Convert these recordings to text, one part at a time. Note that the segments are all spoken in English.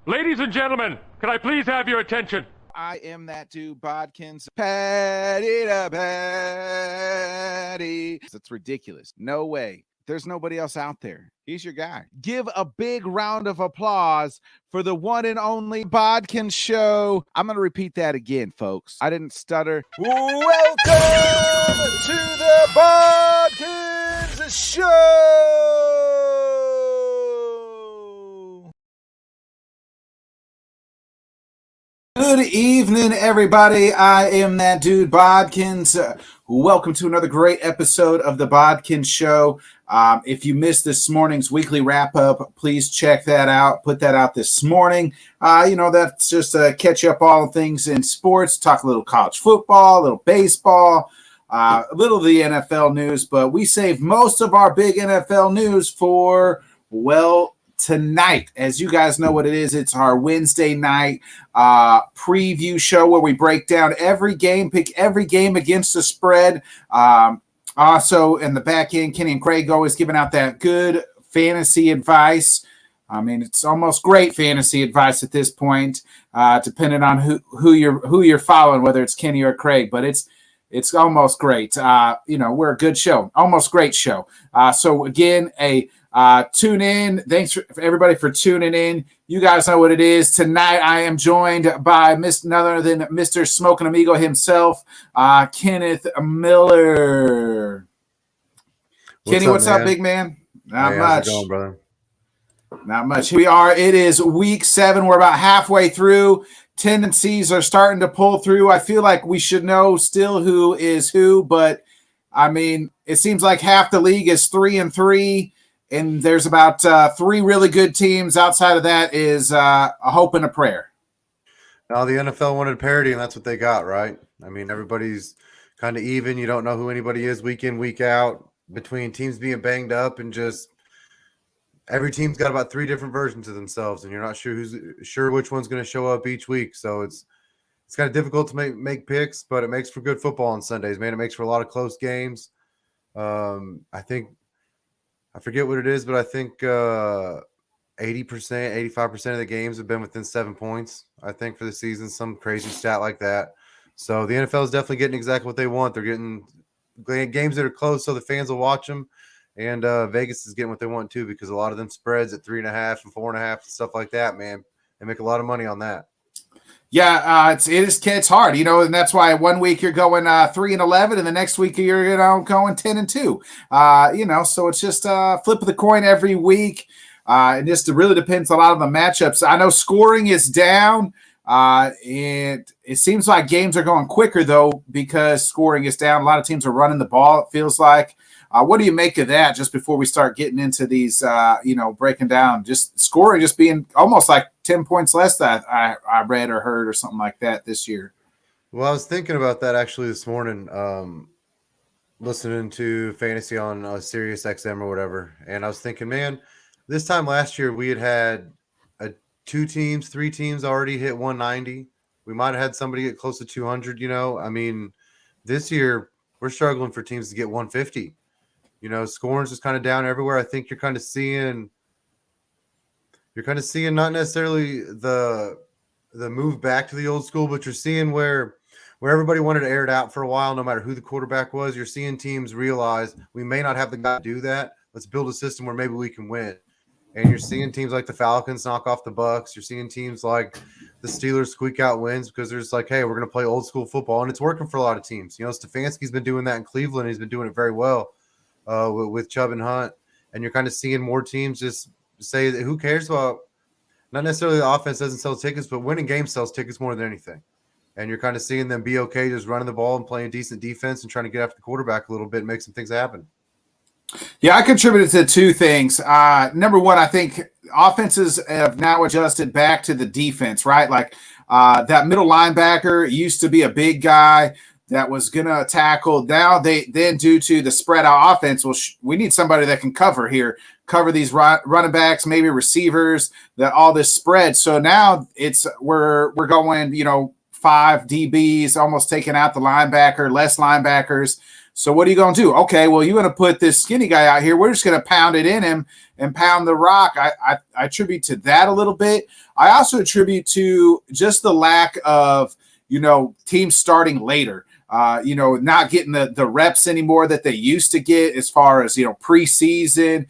Ladies and gentlemen, can I please have your attention? I am that dude, Bodkins. Patty to patty. It's ridiculous. No way. There's nobody else out there. He's your guy. Give a big round of applause for the one and only Bodkin Show. I'm going to repeat that again, folks. I didn't stutter. Welcome to the Bodkins Show. Good evening, everybody. I am that dude, Bodkins. Welcome to another great episode of the Bodkin Show. If you missed this morning's weekly wrap-up, please check that out. Put that out this morning. That's just to catch up all things in sports, talk a little college football, a little baseball, a little of the NFL news, but we save most of our big NFL news for, tonight. As you guys know what it is, it's our Wednesday night preview show where we break down every game, pick every game against the spread. Also, in the back end, Kenny and Craig always giving out that good fantasy advice. I mean, it's almost great fantasy advice at this point, depending on who you're following, whether it's Kenny or Craig. But it's almost great. We're a good show, almost great show. So again, tune in. Thanks for everybody for tuning in. You guys know what it is. Tonight I am joined by none other than Mr. Smoking Amigo himself, Kenneth Miller. Kenny, what's up, big man? Not much. How's it going, brother? Not much. Here we are. It is week 7. We're about halfway through. Tendencies are starting to pull through. I feel like we should know still who is who, but I mean, it seems like half the league is 3-3. And there's about 3 really good teams. Outside of that is a hope and a prayer. Now, the NFL wanted parity, and that's what they got, right? I mean, everybody's kind of even. You don't know who anybody is week in, week out, between teams being banged up and just every team's got about 3 different versions of themselves, and you're not sure which one's going to show up each week. So it's kind of difficult to make picks, but it makes for good football on Sundays, man. It makes for a lot of close games. I forget what it is, but I think 80%, 85% of the games have been within 7 points, I think, for the season, some crazy stat like that. So the NFL is definitely getting exactly what they want. They're getting games that are close so the fans will watch them, and Vegas is getting what they want too, because a lot of them spreads at 3.5 and 4.5 and stuff like that, man. They make a lot of money on that. Yeah, it's hard, and that's why one week you're going 3-11, and the next week you're going 10-2. So it's just flip of the coin every week. It just really depends a lot on the matchups. I know scoring is down. And it seems like games are going quicker though because scoring is down. A lot of teams are running the ball. It feels like. What do you make of that? Just before we start getting into these, breaking down, just scoring, just being almost like 10 points less that I read or heard or something like that this year. Well, I was thinking about that actually this morning, listening to Fantasy on Sirius XM or whatever, and I was thinking, man, this time last year we had 3 teams already hit 190. We might have had somebody get close to 200. I mean, this year we're struggling for teams to get 150. Scoring's just kind of down everywhere. I think you're kind of seeing not necessarily the move back to the old school, but you're seeing where everybody wanted to air it out for a while, no matter who the quarterback was. You're seeing teams realize we may not have the guy to do that. Let's build a system where maybe we can win. And you're seeing teams like the Falcons knock off the Bucs. You're seeing teams like the Steelers squeak out wins because they're just like, hey, we're going to play old school football. And it's working for a lot of teams. Stefanski's been doing that in Cleveland. He's been doing it very well. With Chubb and Hunt, and you're kind of seeing more teams just say that who cares about not necessarily the offense doesn't sell tickets, but winning games sells tickets more than anything. And you're kind of seeing them be okay just running the ball and playing decent defense and trying to get after the quarterback a little bit and make some things happen. Yeah, I contributed to 2 things. Number one, I think offenses have now adjusted back to the defense, right? Like that middle linebacker used to be a big guy that was going to tackle. Now due to the spread out offense, we need somebody that can cover these running backs, maybe receivers, that all this spread. So now we're going, 5 DBs, almost taking out the linebacker, less linebackers. So what are you going to do? Okay, well, you're going to put this skinny guy out here. We're just going to pound it in him and pound the rock. I attribute to that a little bit. I also attribute to just the lack of, teams starting later. Not getting the reps anymore that they used to get as far as, preseason,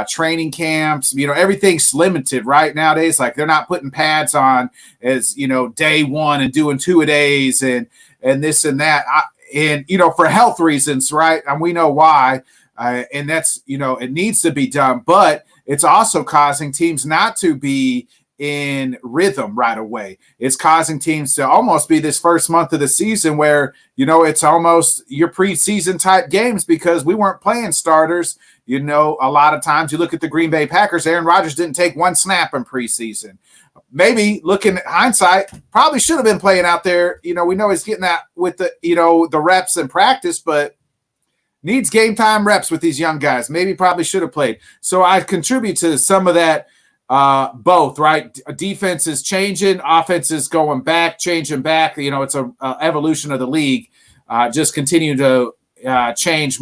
training camps, everything's limited right nowadays. Like they're not putting pads on as, day one and doing 2-a-days and this and that. For health reasons, right? And we know why. And that's, it needs to be done, but it's also causing teams not to be in rhythm right away. It's causing teams to almost be this first month of the season where, it's almost your preseason type games because we weren't playing starters. A lot of times you look at the Green Bay Packers, Aaron Rodgers didn't take one snap in preseason. Maybe looking at hindsight, probably should have been playing out there. We know he's getting that with the reps in practice, but needs game time reps with these young guys. Maybe probably should have played. So I contribute to some of that. Both, right? Defense is changing, offense is going back, changing back. It's a evolution of the league. Just continue to change.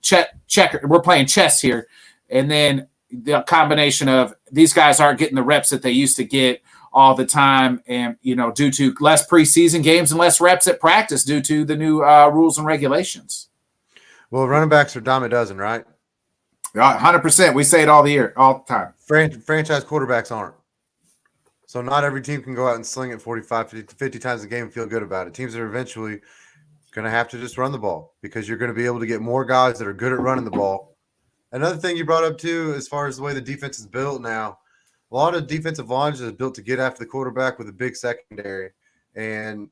Check. We're playing chess here, and then the combination of these guys aren't getting the reps that they used to get all the time, and due to less preseason games and less reps at practice due to the new rules and regulations. Well, running backs are dime a dozen, right? 100%. We say it all the time. Franchise quarterbacks aren't. So not every team can go out and sling it 45, 50 times a game and feel good about it. Teams are eventually going to have to just run the ball because you're going to be able to get more guys that are good at running the ball. Another thing you brought up too, as far as the way the defense is built now, a lot of defensive lines is built to get after the quarterback with a big secondary. And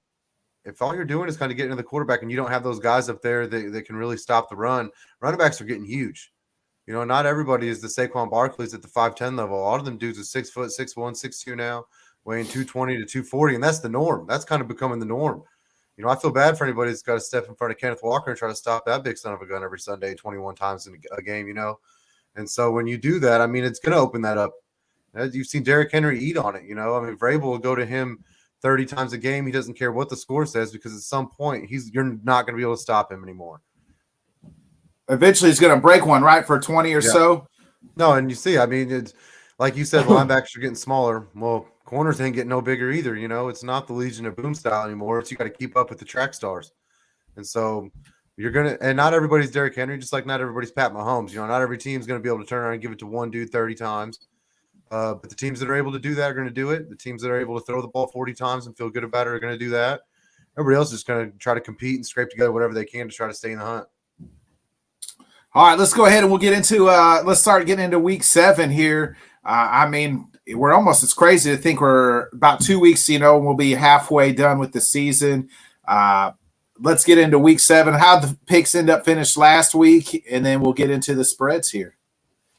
if all you're doing is kind of getting to the quarterback and you don't have those guys up there that can really stop the run, running backs are getting huge. Not everybody is the Saquon Barkley's at the 5'10" level. A lot of them dudes are 6 foot, 6'1", 6'2" now, weighing 220 to 240, and that's the norm. That's kind of becoming the norm. I feel bad for anybody that's got to step in front of Kenneth Walker and try to stop that big son of a gun every Sunday 21 times in a game, And so when you do that, it's going to open that up. As you've seen Derrick Henry eat on it, Vrabel will go to him 30 times a game. He doesn't care what the score says because at some point you're not going to be able to stop him anymore. Eventually he's going to break one, right, for 20 or so. No, and you see, it's like you said, linebackers are getting smaller. Well, corners ain't getting no bigger either. It's not the Legion of Boom style anymore. It's you got to keep up with the track stars. And so and not everybody's Derrick Henry, just like not everybody's Pat Mahomes. Not every team's going to be able to turn around and give it to one dude 30 times. But the teams that are able to do that are going to do it. The teams that are able to throw the ball 40 times and feel good about it are going to do that. Everybody else is just going to try to compete and scrape together whatever they can to try to stay in the hunt. All right, let's go ahead and we'll get into let's start getting into week 7 here. We're almost, it's crazy to think we're about 2 weeks, and we'll be halfway done with the season. Let's get into week 7. How the picks end up finished last week, and then we'll get into the spreads here.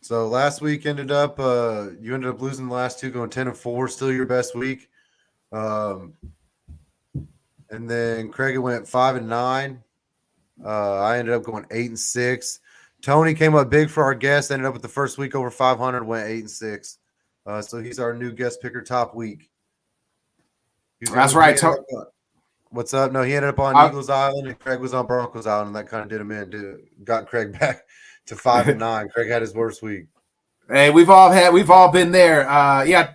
So last week you ended up losing the last two, going 10-4, still your best week. And then Craig went 5-9. I ended up going 8-6. Tony came up big for our guest, ended up with the first week over 500, went 8-6. So he's our new guest picker top week. That's right. What's up? No, he ended up on Eagles Island, and Craig was on Broncos Island, and that kind of did him in. Got Craig back to 5-9. Craig had his worst week. Hey, we've all been there.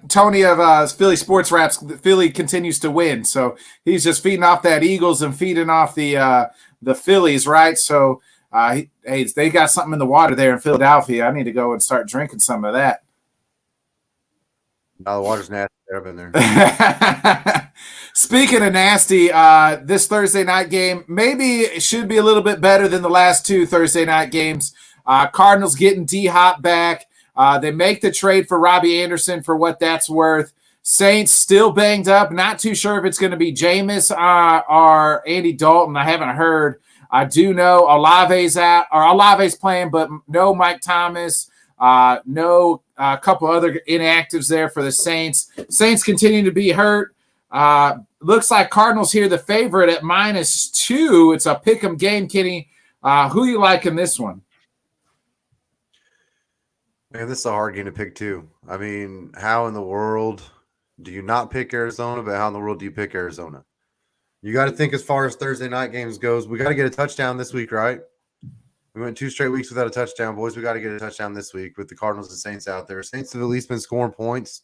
Tony of Philly Sports Raps, Philly continues to win, so he's just feeding off that Eagles and feeding off the Phillies, right? So. They got something in the water there in Philadelphia. I need to go and start drinking some of that. No, the water's nasty. I've been there. Speaking of nasty, this Thursday night game maybe it should be a little bit better than the last 2 Thursday night games. Cardinals getting D-Hop back. They make the trade for Robbie Anderson for what that's worth. Saints still banged up. Not too sure if it's going to be Jameis or Andy Dalton. I haven't heard. I do know Olave's playing, but no Mike Thomas, no a couple other inactives there for the Saints. Saints continue to be hurt. Looks like Cardinals here the favorite at -2. It's a pick'em game, Kenny. Who you like in this one? Man, this is a hard game to pick too. How in the world do you not pick Arizona, but how in the world do you pick Arizona? You got to think as far as Thursday night games goes. We got to get a touchdown this week, right? We went 2 straight weeks without a touchdown. Boys, we got to get a touchdown this week with the Cardinals and Saints out there. Saints have at least been scoring points,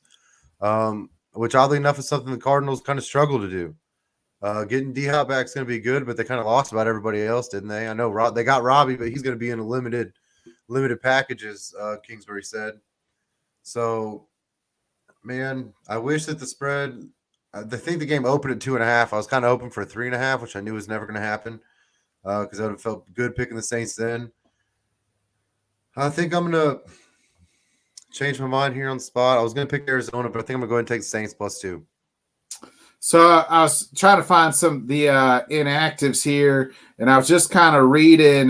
which oddly enough is something the Cardinals kind of struggle to do. Getting D-Hop back is going to be good, but they kind of lost about everybody else, didn't they? I know they got Robbie, but he's going to be in a limited packages, Kingsbury said. So, man, I wish that the spread I think the game opened at 2.5. I was kind of hoping for 3.5, which I knew was never going to happen because I would have felt good picking the Saints then. I think I'm going to change my mind here on the spot. I was going to pick Arizona, but I think I'm going to go ahead and take the Saints +2. So I was trying to find some of the inactives here, and I was just kind of reading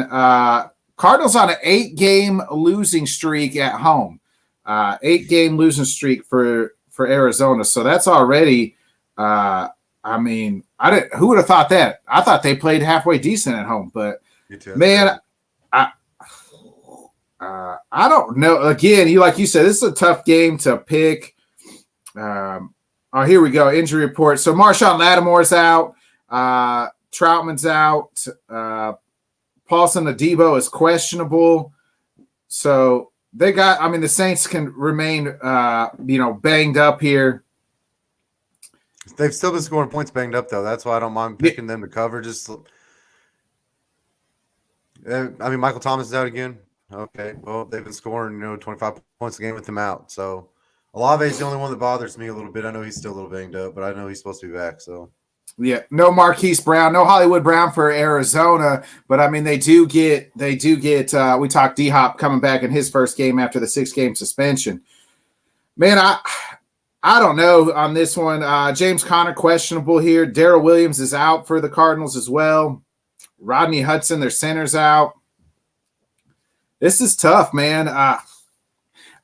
Cardinals on an 8-game losing streak at home. 8-game losing streak for Arizona. So that's already I mean, who would have thought that? I thought they played halfway decent at home, but man, I don't know. Again, like you said, this is a tough game to pick. Oh, here we go. Injury report. So Marshawn Lattimore's out. Troutman's out. Paulson Adebo is questionable. So they got, I mean, the Saints can remain, banged up here. They've still been scoring points banged up, though. That's why I don't mind picking them to cover. Michael Thomas is out again. Okay, well, they've been scoring, 25 points a game with him out. So Olave is the only one that bothers me a little bit. I know he's still a little banged up, but I know he's supposed to be back. So yeah, no Marquise Brown, no Hollywood Brown for Arizona, but I mean they do get. We talked D-Hop coming back in his first game after the 6-game suspension. Man, I don't know on this one. James Conner questionable here. Darrell Williams is out for the Cardinals as well. Rodney Hudson, their center's out. This is tough, man.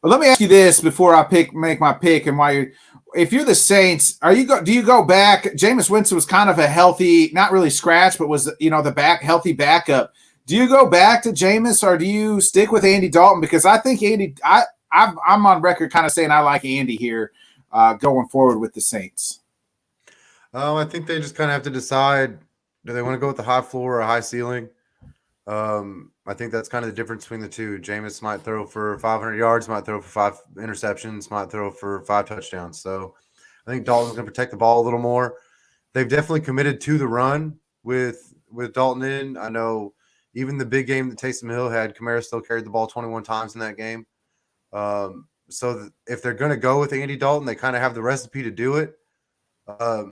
Let me ask you this before I make my pick, and if you're the Saints, do you go back? Jameis Winston was kind of a healthy, not really scratch, but was the healthy backup. Do you go back to Jameis or do you stick with Andy Dalton? Because I think I'm on record kind of saying I like Andy here going forward with the Saints. I think they just kind of have to decide: do they want to go with the high floor or a high ceiling? I think that's kind of the difference between the two. Jameis might throw for 500 yards, might throw for 5 interceptions, might throw for 5 touchdowns. So I think Dalton's going to protect the ball a little more. They've definitely committed to the run with Dalton in. I know even the big game that Taysom Hill had, Kamara still carried the ball 21 times in that game. So if they're going to go with Andy Dalton, they kind of have the recipe to do it. I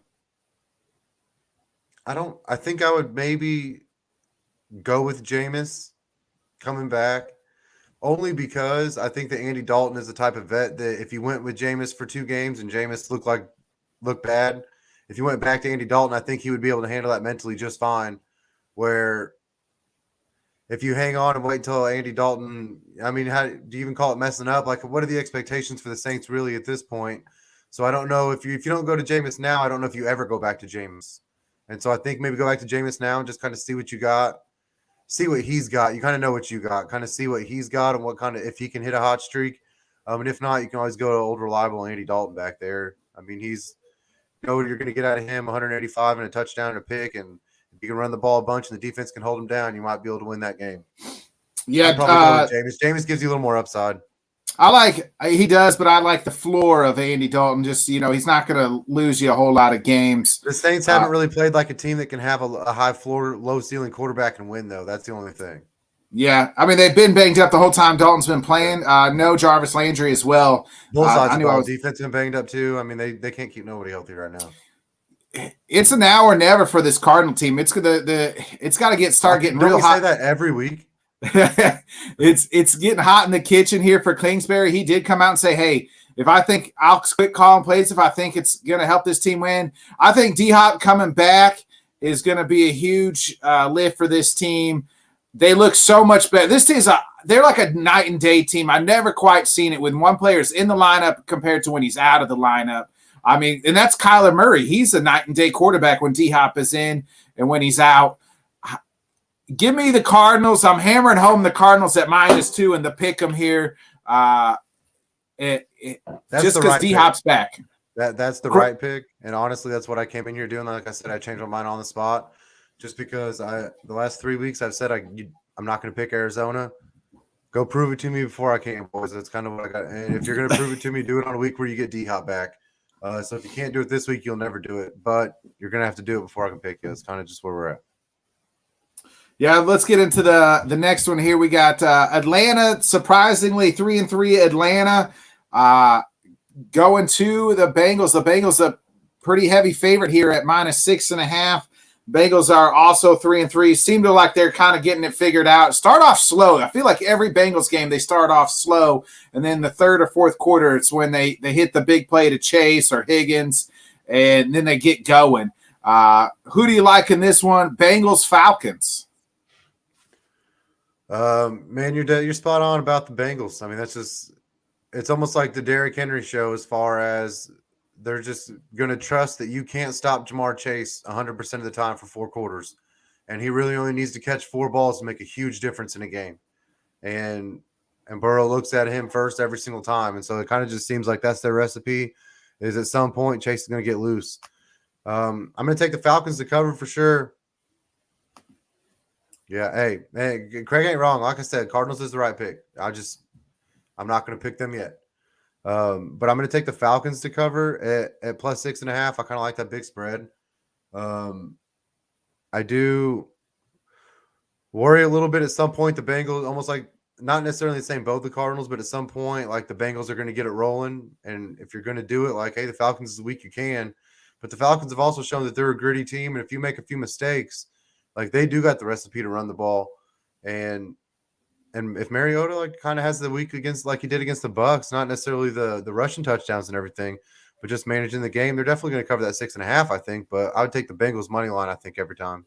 think I would maybe go with Jameis coming back, only because I think that Andy Dalton is the type of vet that if you went with Jameis for 2 games and Jameis looked bad, if you went back to Andy Dalton, I think he would be able to handle that mentally just fine. Where if you hang on and wait until Andy Dalton, I mean, how do you even call it messing up? Like, what are the expectations for the Saints really at this point? So I don't know if you don't go to Jameis now, I don't know if you ever go back to Jameis. And so I think maybe go back to Jameis now and just kind of see what you got. See what he's got. You kind of know what you got. Kind of see what he's got and what kind of, if he can hit a hot streak. And if not, you can always go to old reliable Andy Dalton back there. I mean, you're going to get out of him 185 and a touchdown and a pick. And if you can run the ball a bunch and the defense can hold him down, you might be able to win that game. Yeah. Jameis. Jameis gives you a little more upside. He does, but I like the floor of Andy Dalton. Just, he's not going to lose you a whole lot of games. The Saints haven't really played like a team that can have a high floor, low ceiling quarterback and win, though. That's the only thing. Yeah. I mean, they've been banged up the whole time Dalton's been playing. No Jarvis Landry as well. Both sides of the ball. Defense been banged up, too. I mean, they can't keep nobody healthy right now. It's an now or never for this Cardinal team. It's got to start getting real hot. Don't we say that every week? It's getting hot in the kitchen here for Kingsbury. He did come out and say, hey, if I think I'll quit calling plays if I think it's going to help this team win. I think D-Hop coming back is going to be a huge lift for this team. They look so much better. They're like a night and day team. I've never quite seen it when one player's in the lineup compared to when he's out of the lineup. I mean, and that's Kyler Murray. He's a night and day quarterback when D-Hop is in and when he's out. Give me the Cardinals. I'm hammering home the Cardinals at -2 and the pick 'em here. Just because D-Hop's back. That's the right pick. And honestly, that's what I came in here doing. Like I said, I changed my mind on the spot just because the last 3 weeks I've said I'm not going to pick Arizona. Go prove it to me before I can, boys. That's kind of what I got. And if you're going to prove it to me, do it on a week where you get D-Hop back. So if you can't do it this week, you'll never do it. But you're going to have to do it before I can pick you. That's kind of just where we're at. Yeah, let's get into the next one here. We got Atlanta, surprisingly 3-3 Atlanta, going to the Bengals. The Bengals a pretty heavy favorite here at -6.5. Bengals are also 3-3. Seem to like they're kind of getting it figured out. Start off slow. I feel like every Bengals game they start off slow, and then the third or fourth quarter it's when they hit the big play to Chase or Higgins, and then they get going. Who do you like in this one? Bengals, Falcons. Man, you're spot on about the Bengals. I mean, it's almost like the Derrick Henry show as far as they're just going to trust that you can't stop Jamar Chase 100% of the time for 4 quarters. And he really only needs to catch 4 balls to make a huge difference in a game. And Burrow looks at him first every single time. And so it kind of just seems like that's their recipe, is at some point Chase is going to get loose. I'm going to take the Falcons to cover for sure. Yeah, hey, Craig ain't wrong. Like I said, Cardinals is the right pick. I'm not going to pick them yet. But I'm going to take the Falcons to cover at +6.5. I kind of like that big spread. I do worry a little bit at some point. The Bengals, almost like not necessarily the same boat the Cardinals, but at some point, like the Bengals are going to get it rolling. And if you're going to do it, like, hey, the Falcons is the week you can. But the Falcons have also shown that they're a gritty team. And if you make a few mistakes, like they do got the recipe to run the ball. And if Mariota like kind of has the week against like he did against the Bucs, not necessarily the rushing touchdowns and everything, but just managing the game, they're definitely going to cover that 6.5, I think. But I would take the Bengals money line, I think, every time.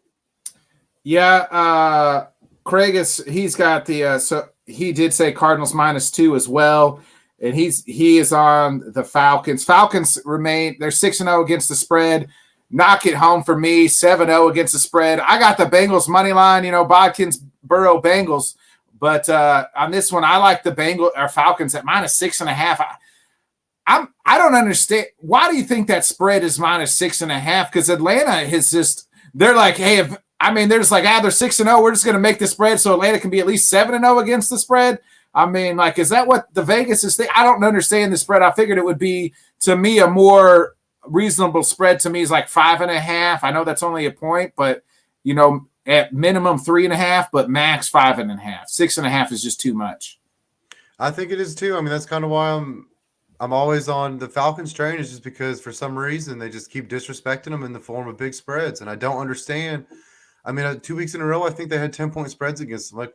Yeah, Craig he's got the so he did say Cardinals -2 as well, and he is on the Falcons. Falcons remain they're 6-0 against the spread. Knock it home for me, 7-0 against the spread. I got the Bengals money line, Bodkins, Burrow, Bengals. But on this one, I like the Falcons at -6.5. I don't understand. Why do you think that spread is -6.5? Because Atlanta is just they're like, hey, they're just like, they're 6-0. We're just going to make the spread so Atlanta can be at least 7-0 against the spread. I mean, like, is that what the Vegas is thinking? I don't understand the spread. I figured it would be, to me, a more reasonable spread to me is like 5.5. I know that's only a point, but at minimum 3.5, but max 5.5. 6.5 is just too much. I think it is too. I mean, that's kind of why I'm always on the Falcons train, is just because for some reason they just keep disrespecting them in the form of big spreads, and I don't understand. I mean, 2 weeks in a row, I think they had 10-point spreads against them. Like,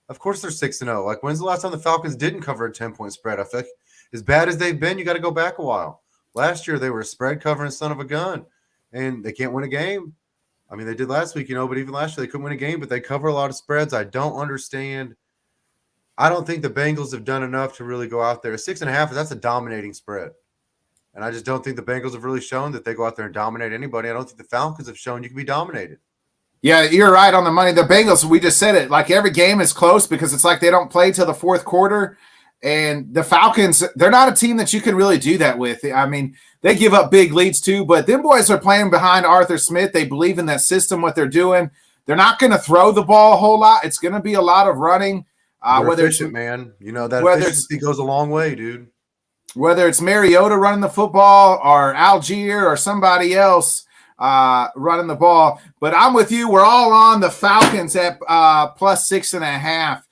of course they're 6-0. Like, when's the last time the Falcons didn't cover a 10-point spread? I think as bad as they've been, you got to go back a while. Last year they were a spread covering son of a gun, and they can't win a game. I mean, they did last week, but even last year they couldn't win a game, but they cover a lot of spreads. I don't understand. I don't think the Bengals have done enough to really go out there. 6.5, that's a dominating spread. And I just don't think the Bengals have really shown that they go out there and dominate anybody. I don't think the Falcons have shown you can be dominated. Yeah, you're right on the money. The Bengals, we just said it, like every game is close because it's like they don't play till the fourth quarter. And the Falcons, they're not a team that you can really do that with. I mean, they give up big leads too, but them boys are playing behind Arthur Smith. They believe in that system, what they're doing. They're not going to throw the ball a whole lot. It's going to be a lot of running. Whether efficient, man. That efficiency goes a long way, dude. Whether it's Mariota running the football or Algier or somebody else running the ball. But I'm with you. We're all on the Falcons at +6.5.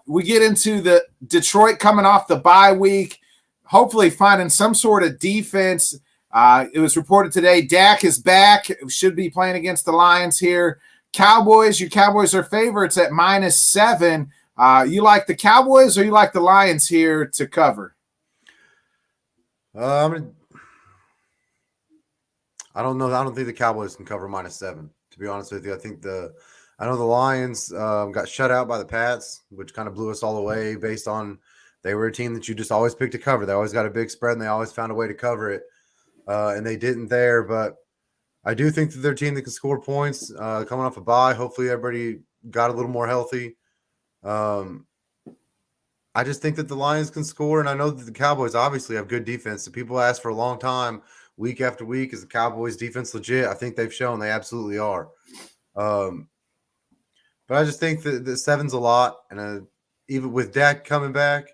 We get into the Detroit coming off the bye week, hopefully finding some sort of defense. It was reported today Dak is back, should be playing against the Lions here. Cowboys, your Cowboys are favorites at -7. You like the Cowboys or you like the Lions here to cover? I don't know. I don't think the Cowboys can cover -7, to be honest with you. I know the Lions got shut out by the Pats, which kind of blew us all away based on they were a team that you just always picked to cover. They always got a big spread, and they always found a way to cover it, and they didn't there. But I do think that they're a team that can score points coming off a bye. Hopefully everybody got a little more healthy. I just think that the Lions can score, and I know that the Cowboys obviously have good defense. So people ask for a long time, week after week, is the Cowboys defense legit? I think they've shown they absolutely are. But I just think that the 7's a lot, and even with Dak coming back,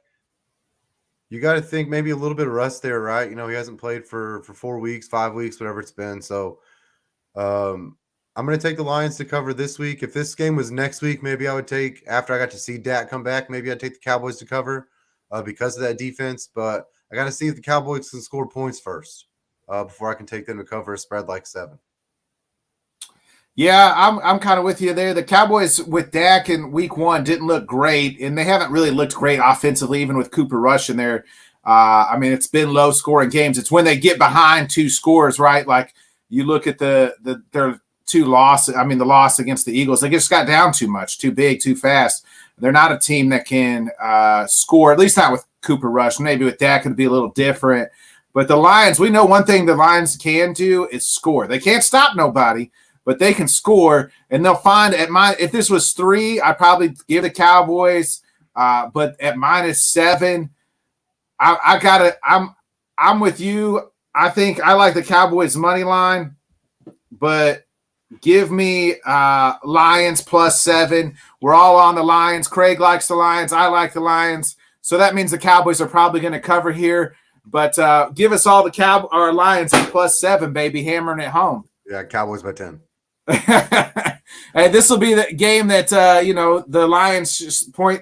you got to think maybe a little bit of rust there, right? You know, he hasn't played for 4 weeks, 5 weeks, whatever it's been. So I'm going to take the Lions to cover this week. If this game was next week, maybe I would take, after I got to see Dak come back, maybe I'd take the Cowboys to cover because of that defense. But I got to see if the Cowboys can score points first before I can take them to cover a spread like 7. Yeah, I'm kind of with you there. The Cowboys with Dak in week 1 didn't look great, and they haven't really looked great offensively, even with Cooper Rush in there. I mean, it's been low scoring games. It's when they get behind 2 scores, right? Like you look at their 2 losses. I mean, the loss against the Eagles, they just got down too much, too big, too fast. They're not a team that can score, at least not with Cooper Rush. Maybe with Dak it'd be a little different. But the Lions, we know one thing the Lions can do is score. They can't stop nobody, but they can score, and they'll find if this was 3, I'd probably give the Cowboys. But at -7, I'm with you. I think I like the Cowboys money line, but give me Lions +7. We're all on the Lions. Craig likes the Lions. I like the Lions. So that means the Cowboys are probably going to cover here. But give us all our Lions at +7, baby, hammering it home. Yeah, Cowboys by 10. And this will be the game that the Lions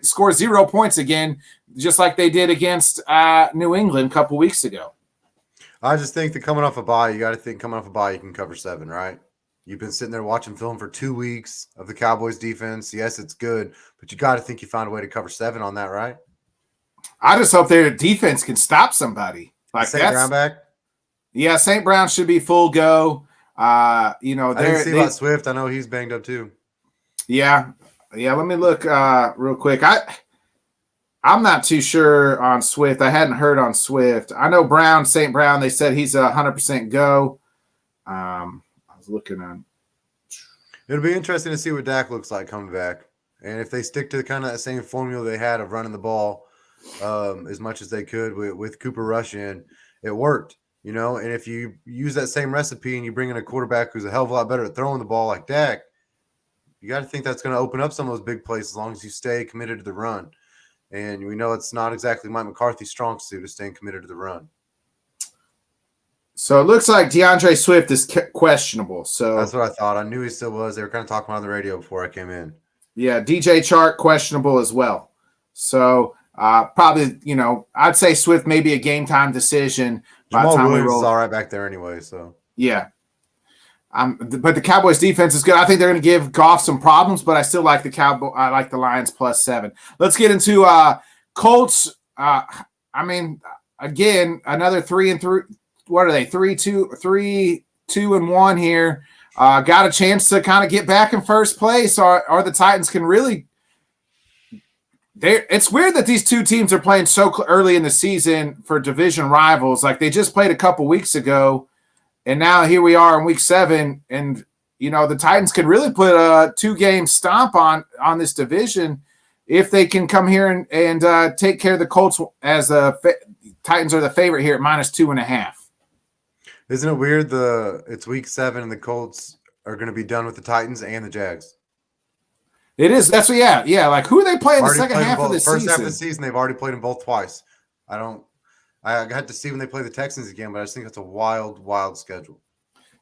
score 0 points again, just like they did against New England a couple weeks ago. I just think that coming off a bye, you got to think coming off a bye, you can cover 7, right? You've been sitting there watching film for 2 weeks of the Cowboys defense. Yes, it's good, but you got to think you found a way to cover 7 on that, right? I just hope their defense can stop somebody. Like St. Brown back? Yeah, St. Brown should be full go. I didn't see about Swift. I know he's banged up too. Yeah. Let me look real quick. I'm not too sure on Swift. I hadn't heard on Swift. I know St. Brown. They said he's 100% go. I was looking on. It'll be interesting to see what Dak looks like coming back, and if they stick to kind of that same formula they had of running the ball as much as they could with Cooper Rush in, it worked. You know, and if you use that same recipe and you bring in a quarterback who's a hell of a lot better at throwing the ball like Dak, you got to think that's going to open up some of those big plays as long as you stay committed to the run. And we know it's not exactly Mike McCarthy's strong suit of staying committed to the run. So it looks like DeAndre Swift is questionable. So that's what I thought. I knew he still was. They were kind of talking about on the radio before I came in. Yeah, DJ Chark questionable as well. So probably, I'd say Swift may be a game time decision. Jamal Williams is all right back there anyway. So yeah. But the Cowboys defense is good. I think they're going to give Goff some problems, but I still like I like the Lions +7. Let's get into Colts. Again, another 3-3. What are they? 3-2-1 here. Got a chance to kind of get back in first place, or the Titans can really. It's weird that these two teams are playing so early in the season for division rivals. Like they just played a couple weeks ago. And now here we are in week 7, and the Titans could really put a 2-game stomp on this division if they can come here and take care of the Colts as Titans are the favorite here at -2.5. Isn't it weird? It's week 7 and the Colts are going to be done with the Titans and the Jags. It is. That's what. Yeah. Like who are they playing the second half of the season? First half of the season, they've already played them both twice. I had to see when they play the Texans again, but I just think it's a wild, wild schedule.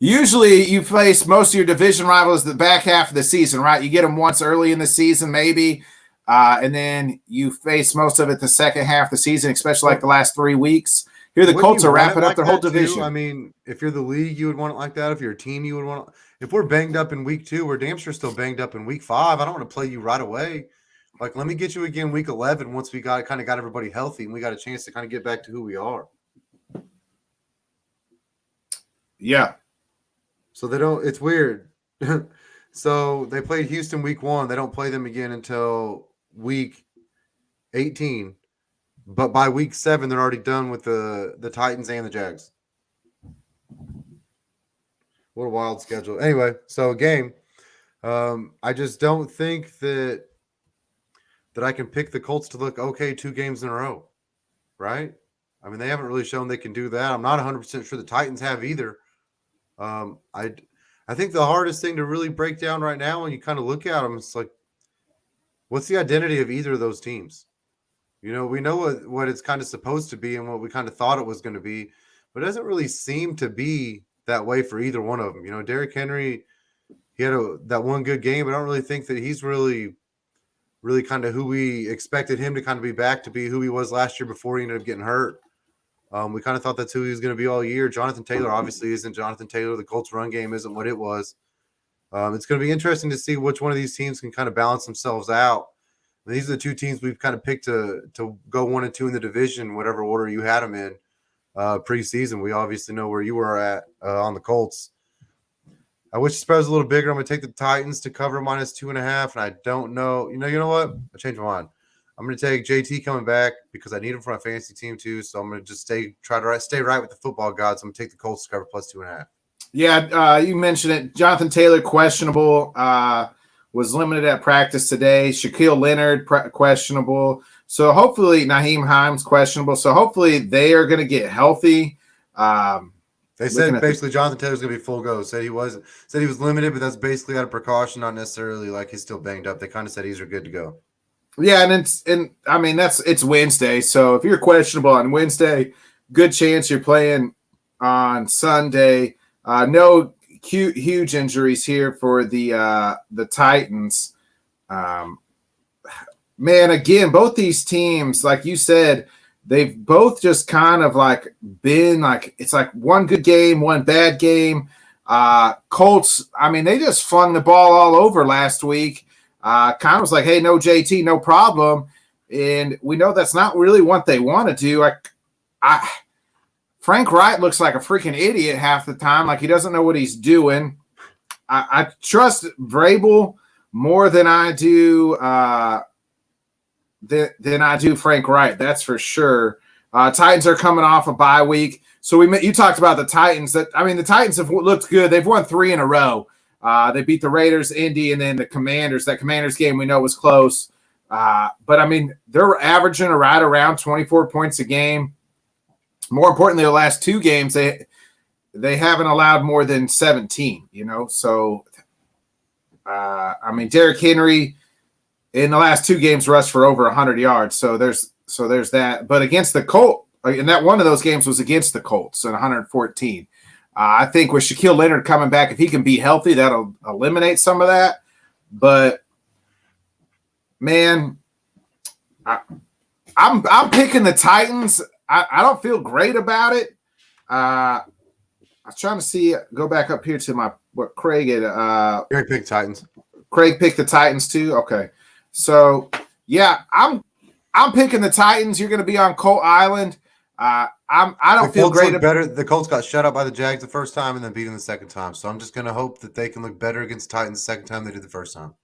Usually you face most of your division rivals the back half of the season, right? You get them once early in the season, maybe, and then you face most of it the second half of the season, especially like the last 3 weeks. Here the Colts are wrapping up their whole division. Too? I mean, if you're the league, you would want it like that. If you're a team, you would want it. If we're banged up in week 2, we're damn sure still banged up in week 5. I don't want to play you right away. Like, let me get you again week 11 once we got everybody healthy and we got a chance to kind of get back to who we are. Yeah. So they don't – it's weird. So they played Houston week 1. They don't play them again until week 18. But by week 7, they're already done with the Titans and the Jags. What a wild schedule. Anyway, so game. I just don't think that I can pick the Colts to look okay 2 games in a row, right? I mean, they haven't really shown they can do that. I'm not 100% sure the Titans have either. I think the hardest thing to really break down right now when you kind of look at them, it's like what's the identity of either of those teams? You know, we know what it's kind of supposed to be and what we kind of thought it was going to be, but it doesn't really seem to be that way for either one of them. You know, Derrick Henry, he had that one good game, but I don't really think that he's really kind of who we expected him to kind of be back to be who he was last year before he ended up getting hurt. We kind of thought that's who he was going to be all year. Jonathan Taylor obviously isn't Jonathan Taylor. The Colts run game isn't what it was. It's going to be interesting to see which one of these teams can kind of balance themselves out. And these are the two teams we've kind of picked to go 1 and 2 in the division, whatever order you had them in preseason. We obviously know where you were at on the Colts. I wish the spread was a little bigger. I'm going to take the Titans to cover -2.5, and I don't know. You know what? I changed my mind. I'm going to take JT coming back because I need him for my fantasy team too. So I'm going to just try to stay right with the football gods. I'm going to take the Colts to cover +2.5. Yeah, you mentioned it. Jonathan Taylor, questionable, was limited at practice today. Shaquille Leonard, questionable. So hopefully Naheem Hines, questionable. So hopefully they are going to get healthy. They said basically Jonathan Taylor's going to be full go. Said he was limited, but that's basically out of precaution, not necessarily like he's still banged up. They kind of said he's good to go. Yeah, and I mean it's Wednesday, so if you're questionable on Wednesday, good chance you're playing on Sunday. No huge injuries here for the Titans. Man, again, both these teams, like you said, they've both just kind of like been like it's like one good game, one bad game. Colts, I mean, they just flung the ball all over last week. Kind of was like, hey, no JT, no problem. And we know that's not really what they want to do. Frank Wright looks like a freaking idiot half the time. Like he doesn't know what he's doing. I trust Vrabel more than I do Frank Wright. That's for sure. Titans are coming off a bye week. So you talked about the Titans. The Titans have looked good. They've won 3 in a row. They beat the Raiders, Indy, and then the Commanders. That Commanders game we know was close. But, I mean, they're averaging right around 24 points a game. More importantly, the last 2 games, they haven't allowed more than 17, you know. So, I mean, Derrick Henry in the last 2 games rushed for over 100 yards. So there's that. But against the Colts, and that one of those games was against the Colts at 114. I think with Shaquille Leonard coming back, if he can be healthy, that'll eliminate some of that. But man, I'm picking the Titans. I don't feel great about it. I was trying to see. Go back up here to what Craig had. Craig picked Titans. Craig picked the Titans too. Okay, so yeah, I'm picking the Titans. You're going to be on Colt Island. I don't feel great about better. The Colts got shut out by the Jags the first time and then beat them the second time. So I'm just going to hope that they can look better against the Titans the second time they did the first time.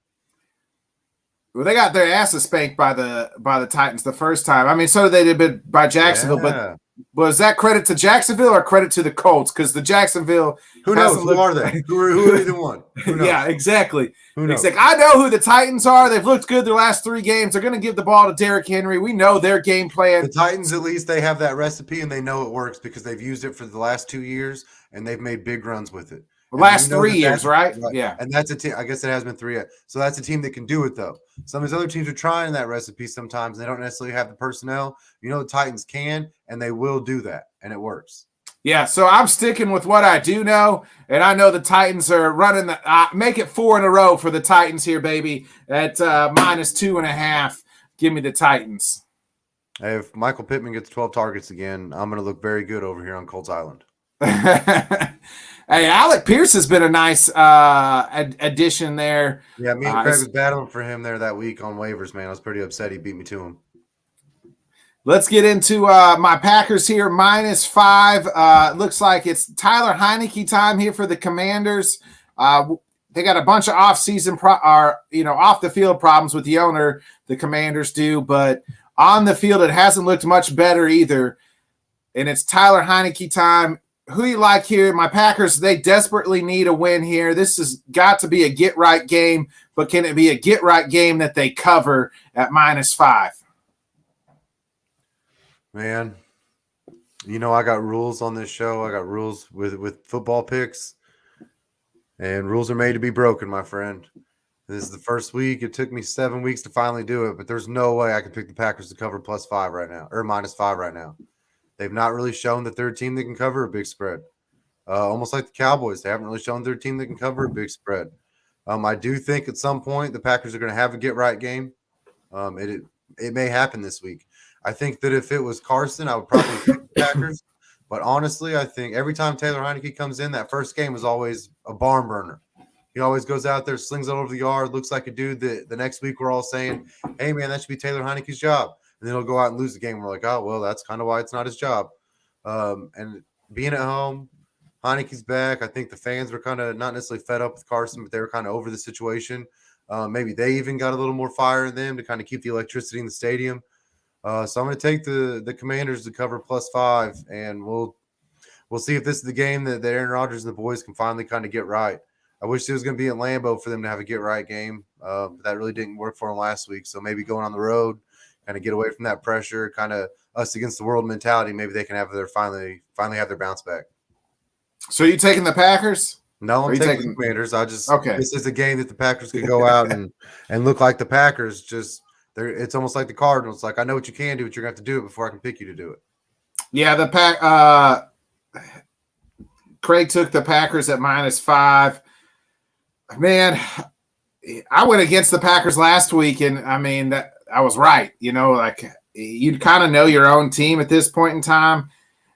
Well, they got their asses spanked by the Titans the first time. I mean, so they did by Jacksonville, but was that credit to Jacksonville or credit to the Colts? Because the Jacksonville, who knows? Who are they? Who are either one? Yeah, exactly. Who knows? Exactly. I know who the Titans are. They've looked good their last 3 games. They're going to give the ball to Derrick Henry. We know their game plan. The Titans, at least, they have that recipe and they know it works because they've used it for the last 2 years and they've made big runs with it. Last 3 years, right? Yeah. And that's a team. I guess it has been 3 yet. So that's a team that can do it, though. Some of these other teams are trying that recipe sometimes. They don't necessarily have the personnel. You know, the Titans can, and they will do that, and it works. Yeah, so I'm sticking with what I do know, and I know the Titans are running the make it 4 in a row for the Titans here, baby, at -2.5. Give me the Titans. Hey, if Michael Pittman gets 12 targets again, I'm going to look very good over here on Colts Island. Hey, Alec Pierce has been a nice addition there. Yeah, me and Craig was battling for him there that week on waivers, man. I was pretty upset he beat me to him. Let's get into my Packers here, -5. Looks like it's Tyler Heineke time here for the Commanders. They got a bunch of off-season off the field problems with the owner. The Commanders do, but on the field it hasn't looked much better either. And it's Tyler Heineke time. Who you like here? My Packers, they desperately need a win here. This has got to be a get-right game, but can it be a get-right game that they cover at -5? Man, you know I got rules on this show. I got rules with football picks, and rules are made to be broken, my friend. This is the first week. It took me 7 weeks to finally do it, but there's no way I can pick the Packers to cover +5 right now or -5 right now. They've not really shown that they're a team that can cover a big spread. Almost like the Cowboys, they haven't really shown they're a team that can cover a big spread. I do think at some point the Packers are going to have a get-right game. It may happen this week. I think that if it was Carson, I would probably pick the Packers. But honestly, I think every time Taylor Heineke comes in, that first game is always a barn burner. He always goes out there, slings it over the yard, looks like a dude that the next week we're all saying, hey, man, that should be Taylor Heineke's job. And then he'll go out and lose the game. We're like, oh, well, that's kind of why it's not his job. And being at home, Heineke's back. I think the fans were kind of not necessarily fed up with Carson, but they were kind of over the situation. Maybe they even got a little more fire in them to kind of keep the electricity in the stadium. So I'm going to take the Commanders to cover +5, and we'll see if this is the game that Aaron Rodgers and the boys can finally kind of get right. I wish it was going to be in Lambeau for them to have a get-right game. But that really didn't work for them last week. So maybe going on the road, kind of get away from that pressure, kind of us against the world mentality, maybe they can have their finally have their bounce back. So are you taking the Packers? No, I'm taking the Commanders. Okay. This is a game that the Packers could go out and look like the Packers. It's almost like the Cardinals. Like, I know what you can do, but you're going to have to do it before I can pick you to do it. Yeah, Craig took the Packers at -5. Man, I went against the Packers last week, and I mean, I was right. You know, like you kind of know your own team at this point in time.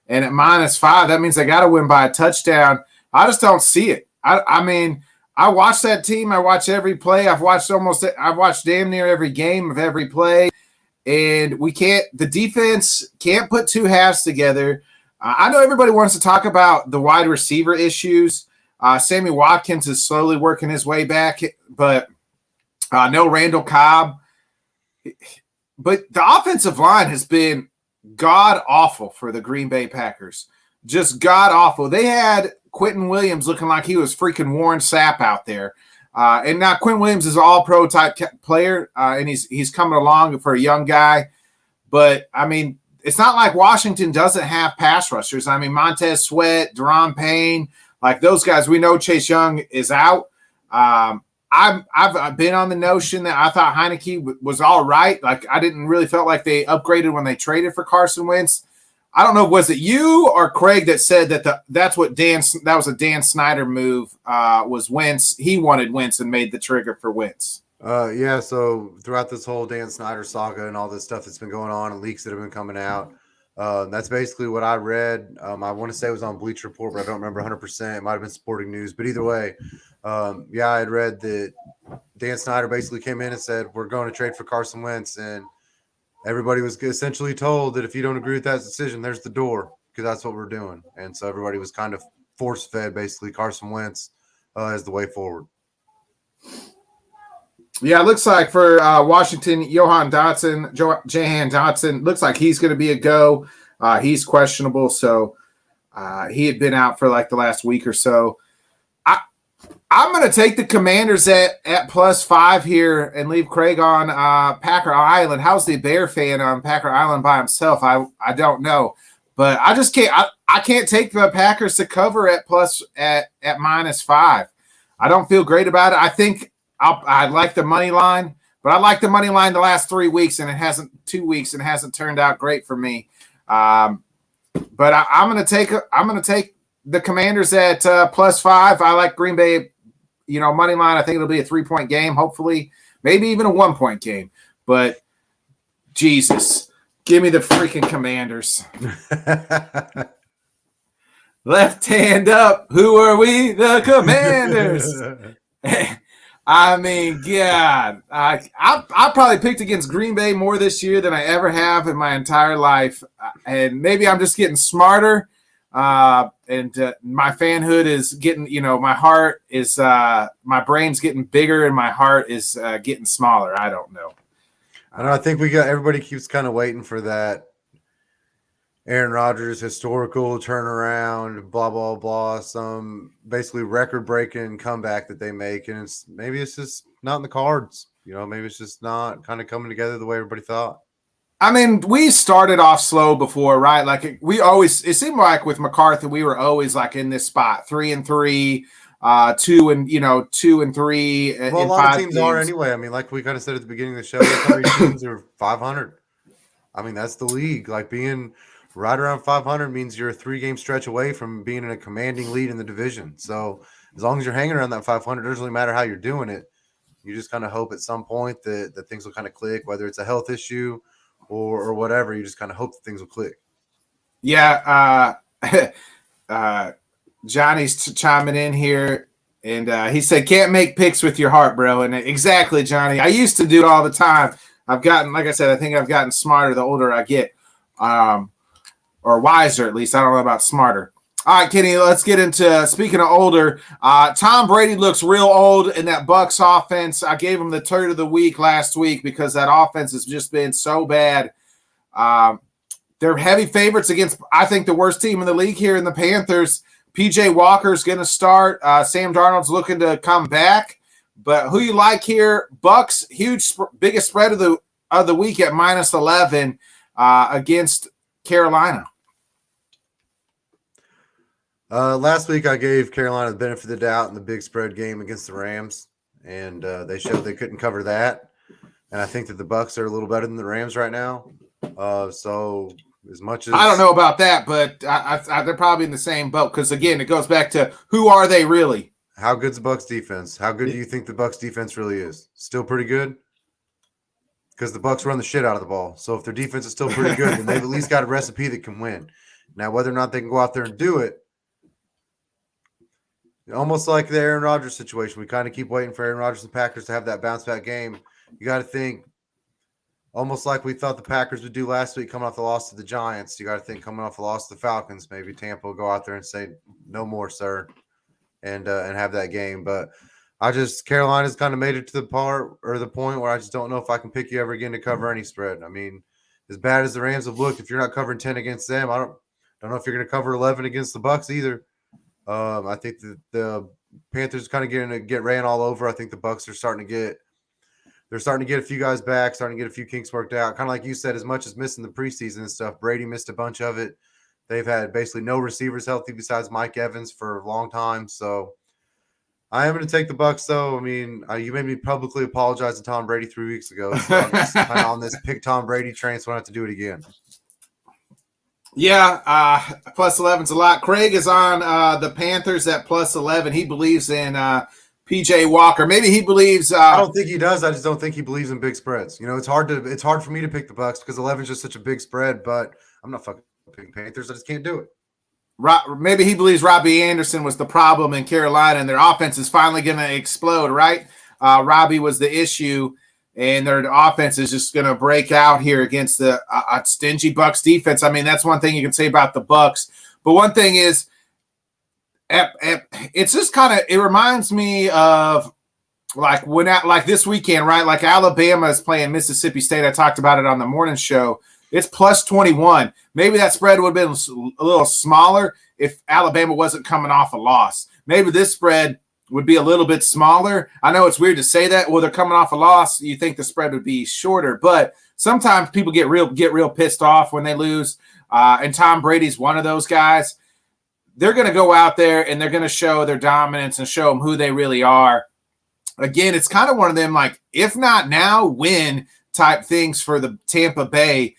And at -5, that means they got to win by a touchdown. I just don't see it. I mean, I watch that team. I watch every play. I've watched damn near every game of every play. And the defense can't put two halves together. I know everybody wants to talk about the wide receiver issues. Sammy Watkins is slowly working his way back, but no Randall Cobb. But the offensive line has been god-awful for the Green Bay Packers. Just god-awful. They had Quentin Williams looking like he was freaking Warren Sapp out there. And now Quentin Williams is an all-pro type player, and he's coming along for a young guy. But, I mean, it's not like Washington doesn't have pass rushers. I mean, Montez Sweat, Deron Payne, like those guys. We know Chase Young is out. I've been on the notion that I thought Heineke was all right. Like, I didn't really felt like they upgraded when they traded for Carson Wentz. I don't know, was it you or Craig that said that that was a Dan Snyder move, was Wentz. He wanted Wentz and made the trigger for Wentz. Yeah, so throughout this whole Dan Snyder saga and all this stuff that's been going on and leaks that have been coming out, that's basically what I read. I want to say it was on Bleacher Report, but I don't remember 100%. It might have been Sporting News. But either way, yeah, I had read that Dan Snyder basically came in and said, we're going to trade for Carson Wentz. And everybody was essentially told that if you don't agree with that decision, there's the door, because that's what we're doing. And so everybody was kind of force-fed, basically, Carson Wentz as the way forward. Yeah, it looks like for Washington, Jahan Dotson, looks like he's going to be a go. He's questionable, so he had been out for like the last week or so. I'm going to take the Commanders at +5 here and leave Craig on Packer Island. How's the Bear fan on Packer Island by himself? I don't know, but I just can't. I can't take the Packers to cover at -5. I don't feel great about it. I think I like the money line, but I like the money line the last 3 weeks, and it hasn't 2 weeks, and it hasn't turned out great for me. But I'm going to take the Commanders at +5. I like Green Bay. Money line, I think it'll be a 3-point game, hopefully. Maybe even a 1-point game. But, Jesus, give me the freaking Commanders. Left hand up. Who are we? The Commanders. I mean, God. I probably picked against Green Bay more this year than I ever have in my entire life. And maybe I'm just getting smarter. And my fanhood is getting, my heart is, my brain's getting bigger and my heart is getting smaller. I don't know. I think everybody keeps kind of waiting for that Aaron Rodgers historical turnaround, blah, blah, blah, some basically record-breaking comeback that they make. And maybe it's just not in the cards. Maybe it's just not kind of coming together the way everybody thought. I mean, we started off slow before, right? Like it seemed like with McCarthy, we were always like in this spot, 3-3. 2 and 3 Well, a in lot of 5 teams games. are anyway. I mean, like we kind of said at the beginning of the show, look how many teams are 500. I mean, that's the league. Like being right around 500 means you're a 3-game stretch away from being in a commanding lead in the division. So as long as you're hanging around that 500, it doesn't really matter how you're doing it. You just kind of hope at some point that things will kind of click, whether it's a health issue or whatever. You just kind of hope that things will click. Yeah. Johnny's chiming in here, and he said, "Can't make picks with your heart, bro." And exactly, Johnny. I used to do it all the time. I've gotten, like I said, I think I've gotten smarter the older I get, or wiser at least. I don't know about smarter. All right, Kenny, let's get into speaking of older. Tom Brady looks real old in that Bucs offense. I gave him the turd of the week last week because that offense has just been so bad. They're heavy favorites against, I think, the worst team in the league here in the Panthers. PJ Walker's going to start. Sam Darnold's looking to come back. But who you like here? Bucks, biggest spread of the week at -11 against Carolina. Last week I gave Carolina the benefit of the doubt in the big spread game against the Rams, and they showed they couldn't cover that. And I think that the Bucks are a little better than the Rams right now. So as much as I don't know about that, but they're probably in the same boat because again, it goes back to who are they really? How good's the Bucks defense? How good do you think the Bucks defense really is? Still pretty good? Because the Bucks run the shit out of the ball. So if their defense is still pretty good, then they've at least got a recipe that can win. Now, whether or not they can go out there and do it, almost like the Aaron Rodgers situation. We kind of keep waiting for Aaron Rodgers and Packers to have that bounce back game. You got to think almost like we thought the Packers would do last week coming off the loss to the Giants. You got to think coming off the loss to the Falcons, maybe Tampa will go out there and say, no more, sir. And have that game. But Carolina's kind of made it to the point where I just don't know if I can pick you ever again to cover any spread. I mean, as bad as the Rams have looked, if you're not covering 10 against them, I don't know if you're going to cover 11 against the Bucks either. I think that the Panthers kind of going to get ran all over. I think the Bucks are starting to get a few guys back, starting to get a few kinks worked out. Kind of like you said, as much as missing the preseason and stuff, Brady missed a bunch of it. They've had basically no receivers healthy besides Mike Evans for a long time. So I am going to take the Bucks, though. I mean, you made me publicly apologize to Tom Brady 3 weeks ago. So I'm just kind of on this pick Tom Brady train, so I don't have to do it again. Yeah, +11's a lot. Craig is on the Panthers at +11. He believes in PJ Walker. Maybe he believes. I don't think he does. I just don't think he believes in big spreads. You know, it's hard for me to pick the Bucks because 11 is just such a big spread. But I'm not fucking picking Panthers. I just can't do it. Maybe he believes Robbie Anderson was the problem in Carolina, and their offense is finally going to explode. Right? Robbie was the issue, and their offense is just going to break out here against the stingy Bucks defense. I mean, that's one thing you can say about the Bucks. But one thing is, it's just it reminds me of like this weekend, right? Like Alabama is playing Mississippi State. I talked about it on the morning show. It's +21. Maybe that spread would have been a little smaller if Alabama wasn't coming off a loss. Maybe this spread would be a little bit smaller. I know it's weird to say that. Well, they're coming off a loss. You think the spread would be shorter, but sometimes people get real pissed off when they lose. And Tom Brady's one of those guys. They're going to go out there and they're going to show their dominance and show them who they really are. Again, it's kind of one of them, like, if not now, win type things for the Tampa Bay.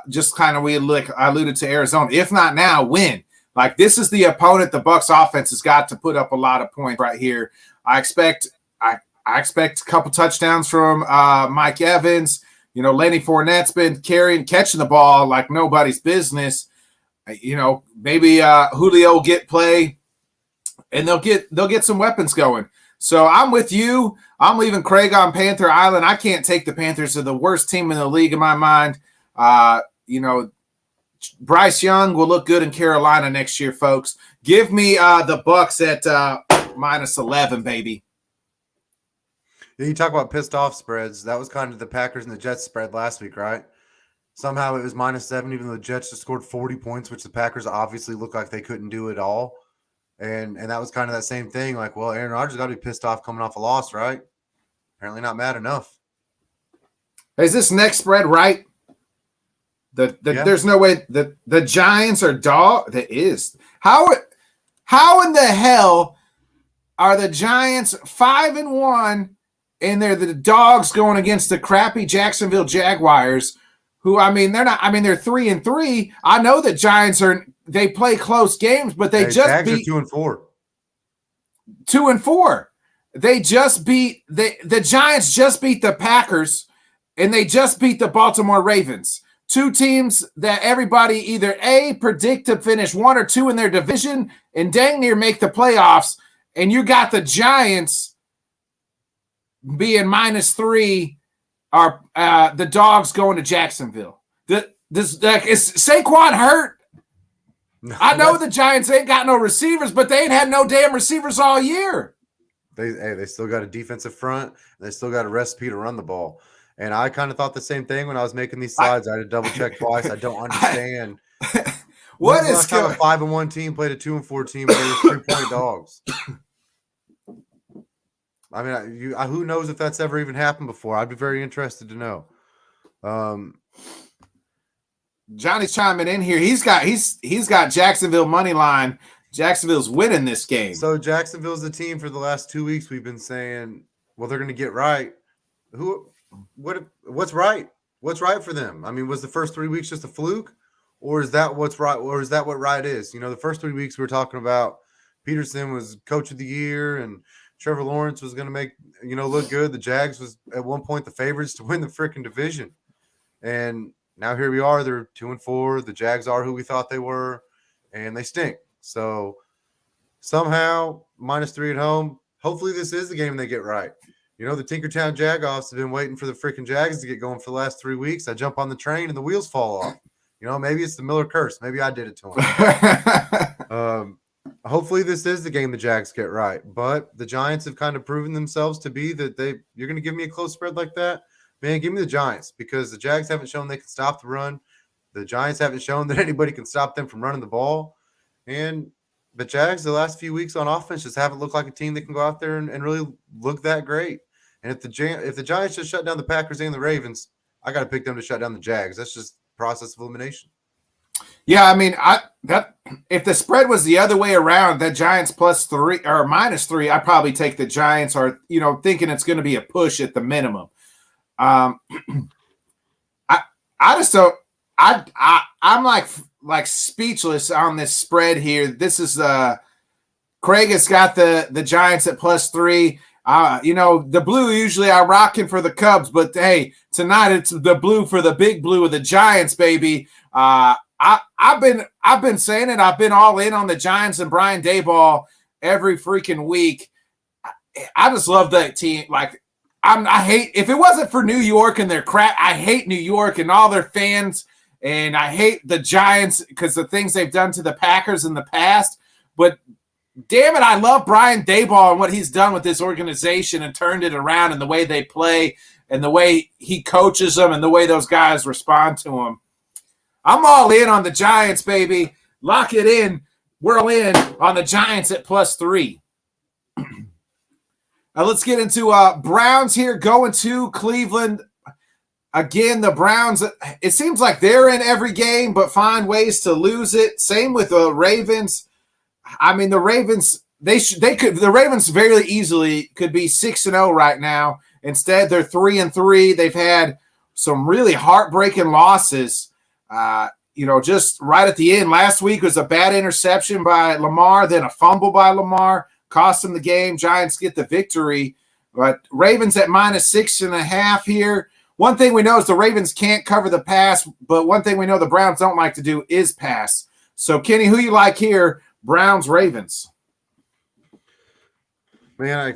Just kind of I alluded to Arizona. If not now, win. Like, this is the opponent the Bucs offense has got to put up a lot of points right here. I expect a couple touchdowns from Mike Evans. You know, Lenny Fournette's been catching the ball like nobody's business. You know, maybe Julio will get play, and they'll get some weapons going. So I'm with you. I'm leaving Craig on Panther Island. I can't take the Panthers. They're the worst team in the league in my mind. You know, Bryce Young will look good in Carolina next year, folks. Give me the Bucks at -11, baby. Yeah, you talk about pissed off spreads. That was kind of the Packers and the Jets spread last week, right? Somehow it was -7, even though the Jets just scored 40 points, which the Packers obviously looked like they couldn't do it all. And that was kind of that same thing. Like, well, Aaron Rodgers got to be pissed off coming off a loss, right? Apparently not mad enough. Is this next spread right? Yeah. There's no way that the Giants are dog. That is how in the hell are the Giants 5-1, and they're the dogs going against the crappy Jacksonville Jaguars, who, I mean, they're not, I mean, they're 3-3. I know the Giants they play close games, but they just Jags beat are 2-4. 2-4. They just beat the Giants just beat the Packers, and they just beat the Baltimore Ravens. Two teams that everybody either A, predict to finish 1 or 2 in their division and dang near make the playoffs. And you got the Giants being -3, are the dogs going to Jacksonville. Is Saquon hurt? No, I know the Giants ain't got no receivers, but they ain't had no damn receivers all year. They still got a defensive front, and they still got a recipe to run the ball. And I kind of thought the same thing when I was making these slides. I had to double check twice. I don't understand. What When's is the last time a 5-1 team played a 2-4 team and they were 3-point dogs? I mean, who knows if that's ever even happened before? I'd be very interested to know. Johnny's chiming in here. He's got Jacksonville money line. Jacksonville's winning this game. So Jacksonville's the team for the last 2 weeks we've been saying, well, they're going to get right. What's right? What's right for them? I mean, was the first 3 weeks just a fluke, or is that what's right? Or is that what right is? You know, the first 3 weeks we were talking about Peterson was coach of the year and Trevor Lawrence was going to make, look good. The Jags was at one point the favorites to win the freaking division. And now here we are. They're 2-4. The Jags are who we thought they were, and they stink. So somehow -3 at home. Hopefully this is the game they get right. The Tinkertown Jagoffs have been waiting for the freaking Jags to get going for the last 3 weeks. I jump on the train and the wheels fall off. Maybe it's the Miller curse. Maybe I did it to him. Hopefully this is the game the Jags get right. But the Giants have kind of proven themselves to be that you're going to give me a close spread like that? Man, give me the Giants, because the Jags haven't shown they can stop the run. The Giants haven't shown that anybody can stop them from running the ball. And the Jags, the last few weeks on offense, just haven't looked like a team that can go out there and really look that great. And if the Giants just shut down the Packers and the Ravens, I got to pick them to shut down the Jags. That's just process of elimination. Yeah, I mean, if the spread was the other way around, that Giants +3 or -3, I'd probably take the Giants, or thinking it's going to be a push at the minimum. I just don't. I'm like speechless on this spread here. This is Craig has got the Giants at +3. The blue usually I'm rocking for the Cubs, but hey, tonight it's the blue for the big blue of the Giants, baby. I've been saying it. I've been all in on the Giants and Brian Daboll every freaking week. I just love that team. Like I hate, if it wasn't for New York and their crap, I hate New York and all their fans, and I hate the Giants because the things they've done to the Packers in the past. But damn it, I love Brian Daboll and what he's done with this organization and turned it around, and the way they play and the way he coaches them and the way those guys respond to him. I'm all in on the Giants, baby. Lock it in. We're all in on the Giants at +3. Now let's get into Browns here going to Cleveland. Again, the Browns, it seems like they're in every game but find ways to lose it. Same with the Ravens. I mean, the Ravens, the Ravens very easily could be 6-0 right now. Instead, they're 3-3. They've had some really heartbreaking losses. Just right at the end. Last week was a bad interception by Lamar, then a fumble by Lamar, cost them the game. Giants get the victory. But Ravens at -6.5 here. One thing we know is the Ravens can't cover the pass, but one thing we know the Browns don't like to do is pass. So, Kenny, who you like here? Browns, Ravens. Man, I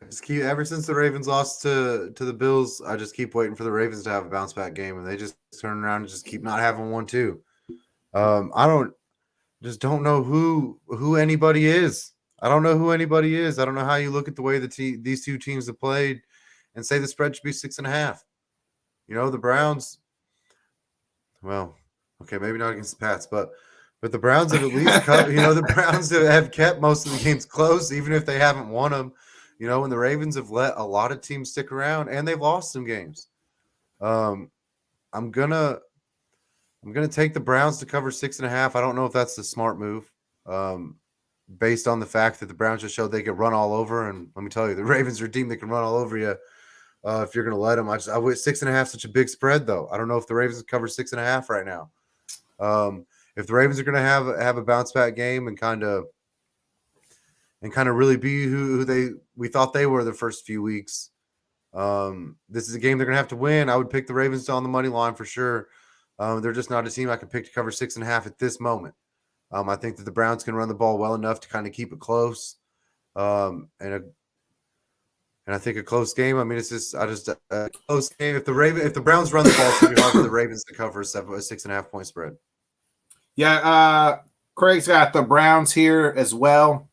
just keep, ever since the Ravens lost to the Bills, I just keep waiting for the Ravens to have a bounce back game, and they just turn around and just keep not having one too. I don't know who anybody is. I don't know who anybody is. I don't know how you look at the way these two teams have played and say the spread should be 6.5. The Browns. Well, okay, maybe not against the Pats, but the Browns have at least the Browns have kept most of the games close, even if they haven't won them. And the Ravens have let a lot of teams stick around, and they've lost some games. I'm gonna take the Browns to cover 6.5. I don't know if that's the smart move. based on the fact that the Browns just showed they could run all over. And let me tell you, the Ravens are a team that can run all over you if you're going to let them. I wish 6.5 such a big spread, though. I don't know if the Ravens cover 6.5 right now. If the Ravens are going to have a bounce back game and kind of really be who we thought they were the first few weeks, this is a game they're going to have to win. I would pick the Ravens on the money line for sure. They're just not a team I could pick to cover 6.5 at this moment. I think that the Browns can run the ball well enough to kind of keep it close. And I think a close game. I mean, it's just a close game. If the Browns run the ball, it's going to be hard for the Ravens to cover a 6.5 point spread. Yeah, Craig's got the Browns here as well.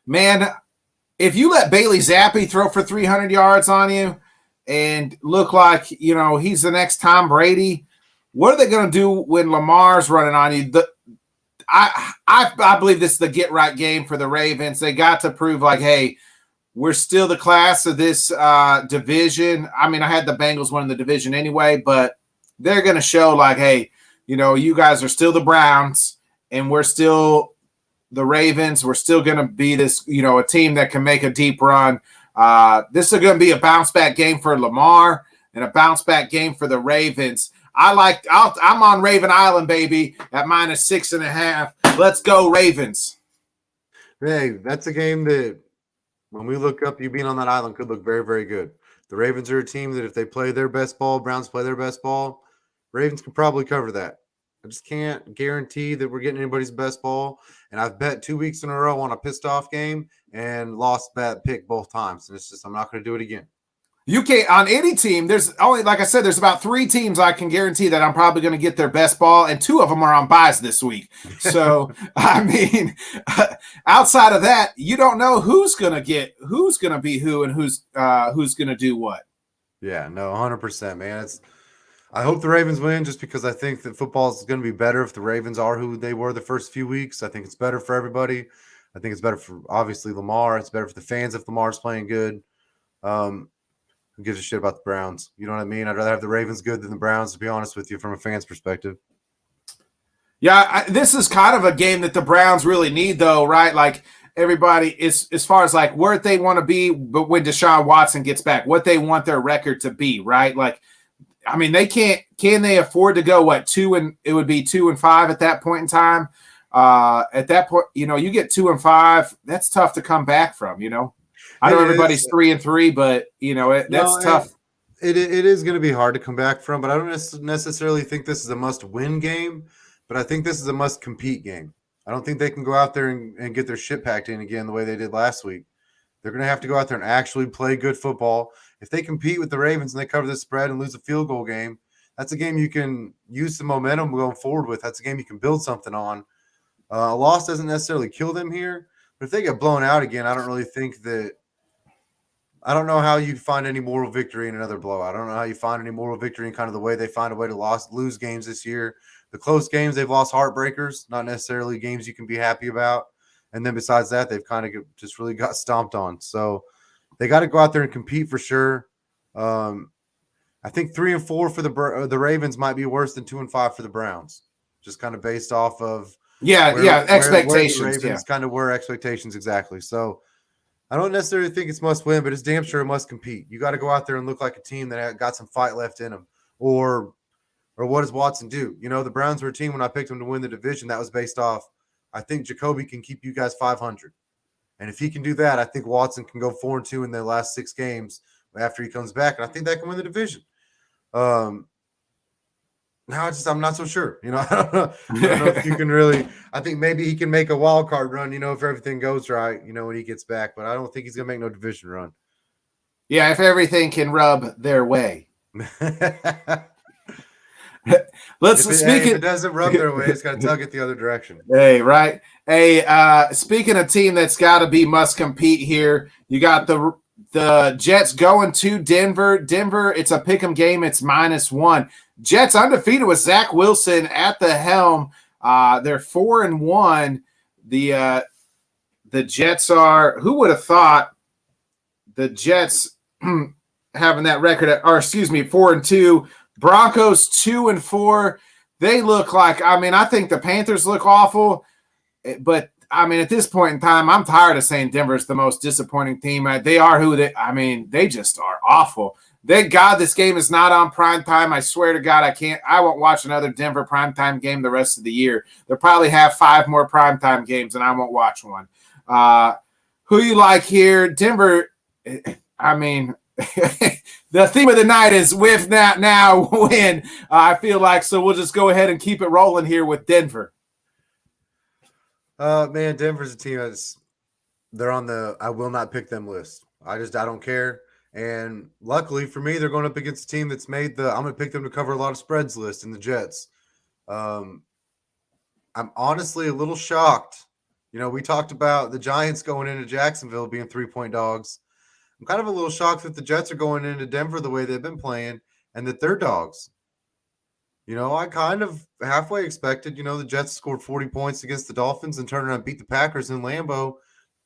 Man, if you let Bailey Zappi throw for 300 yards on you and look like, he's the next Tom Brady, what are they going to do when Lamar's running on you? I believe this is the get-right game for the Ravens. They got to prove, like, hey, we're still the class of this division. I mean, I had the Bengals winning the division anyway, but they're going to show, like, hey, you guys are still the Browns, and we're still the Ravens. We're still going to be this, a team that can make a deep run. This is going to be a bounce-back game for Lamar and a bounce-back game for the Ravens. I'm on Raven Island, baby, at -6.5. Let's go, Ravens. Hey, that's a game that when we look up, you being on that island could look very, very good. The Ravens are a team that if they play their best ball, Browns play their best ball, Ravens can probably cover that. I just can't guarantee that we're getting anybody's best ball. And I've bet 2 weeks in a row on a pissed off game and lost that pick both times. And it's just, I'm not going to do it again. You can't on any team. There's only, like I said, there's about 3 teams I can guarantee that I'm probably going to get their best ball, and 2 of them are on buys this week. So, I mean, outside of that, you don't know who's going to be who, and who's going to do what. Yeah, no, 100%, man. I hope the Ravens win just because I think that football is going to be better if the Ravens are who they were the first few weeks. I think it's better for everybody. I think it's better for, obviously, Lamar. It's better for the fans if Lamar's playing good. Who gives a shit about the Browns? You know what I mean? I'd rather have the Ravens good than the Browns, to be honest with you, from a fan's perspective. Yeah, this is kind of a game that the Browns really need, though, right? Like, everybody is, as far as like where they want to be, but when Deshaun Watson gets back, what they want their record to be, right? Like, I mean, can they afford to go, it would be 2-5 at that point in time? At that point, you get 2-5, that's tough to come back from, I know everybody's 3-3, but that's tough. It is going to be hard to come back from, but I don't necessarily think this is a must-win game. But I think this is a must-compete game. I don't think they can go out there and get their shit packed in again the way they did last week. They're going to have to go out there and actually play good football. If they compete with the Ravens and they cover the spread and lose a field goal game, that's a game you can use some momentum going forward with. That's a game you can build something on. A loss doesn't necessarily kill them here, but if they get blown out again, I don't really think that. I don't know how you find any moral victory in another blowout. I don't know how you find any moral victory in kind of the way they find a way to lose games this year. The close games, they've lost heartbreakers, not necessarily games you can be happy about. And then besides that, they've kind of just really got stomped on. So they got to go out there and compete for sure. I think 3-4 for the Ravens might be worse than 2-5 for the Browns, just kind of based off of expectations. Where the Ravens kind of were expectations exactly. So I don't necessarily think it's must win, but it's damn sure it must compete. You got to go out there and look like a team that got some fight left in them. Or what does Watson do? The Browns were a team when I picked them to win the division. That was based off, I think Jacoby can keep you guys 500. And if he can do that, I think Watson can go 4-2 in their last 6 games after he comes back. And I think that can win the division. Now I'm not so sure. I don't know if you can really. I think maybe he can make a wild card run. If everything goes right. When he gets back, but I don't think he's gonna make no division run. Yeah, if everything can rub their way. If it doesn't rub their way, it's got to tug it the other direction. Hey, right. Hey, speaking of team that's got to be must compete here, you got the Jets going to Denver. Denver, it's a pick'em game. It's -1. Jets undefeated with Zach Wilson at the helm. They're 4-1. The Jets are. Who would have thought the Jets having that record? 4-2. Broncos 2-4. They look like. I mean, I think the Panthers look awful, but I mean, at this point in time, I'm tired of saying Denver's the most disappointing team. They are who they. I mean, they just are awful. Thank God this game is not on prime time. I swear to God, I won't watch another Denver primetime game the rest of the year. They'll probably have 5 more primetime games, and I won't watch one. Who you like here? Denver, I mean, the theme of the night is with now win. I feel like, so we'll just go ahead and keep it rolling here with Denver. Man, Denver's a team they're on the I will not pick them list. I don't care. And luckily for me, they're going up against a team that's made I'm going to pick them to cover a lot of spreads list in the Jets. I'm honestly a little shocked. You know, we talked about the Giants going into Jacksonville being 3-point dogs. I'm kind of a little shocked that the Jets are going into Denver the way they've been playing and that they're dogs. You know, I kind of halfway expected, the Jets scored 40 points against the Dolphins and turned around and beat the Packers in Lambeau.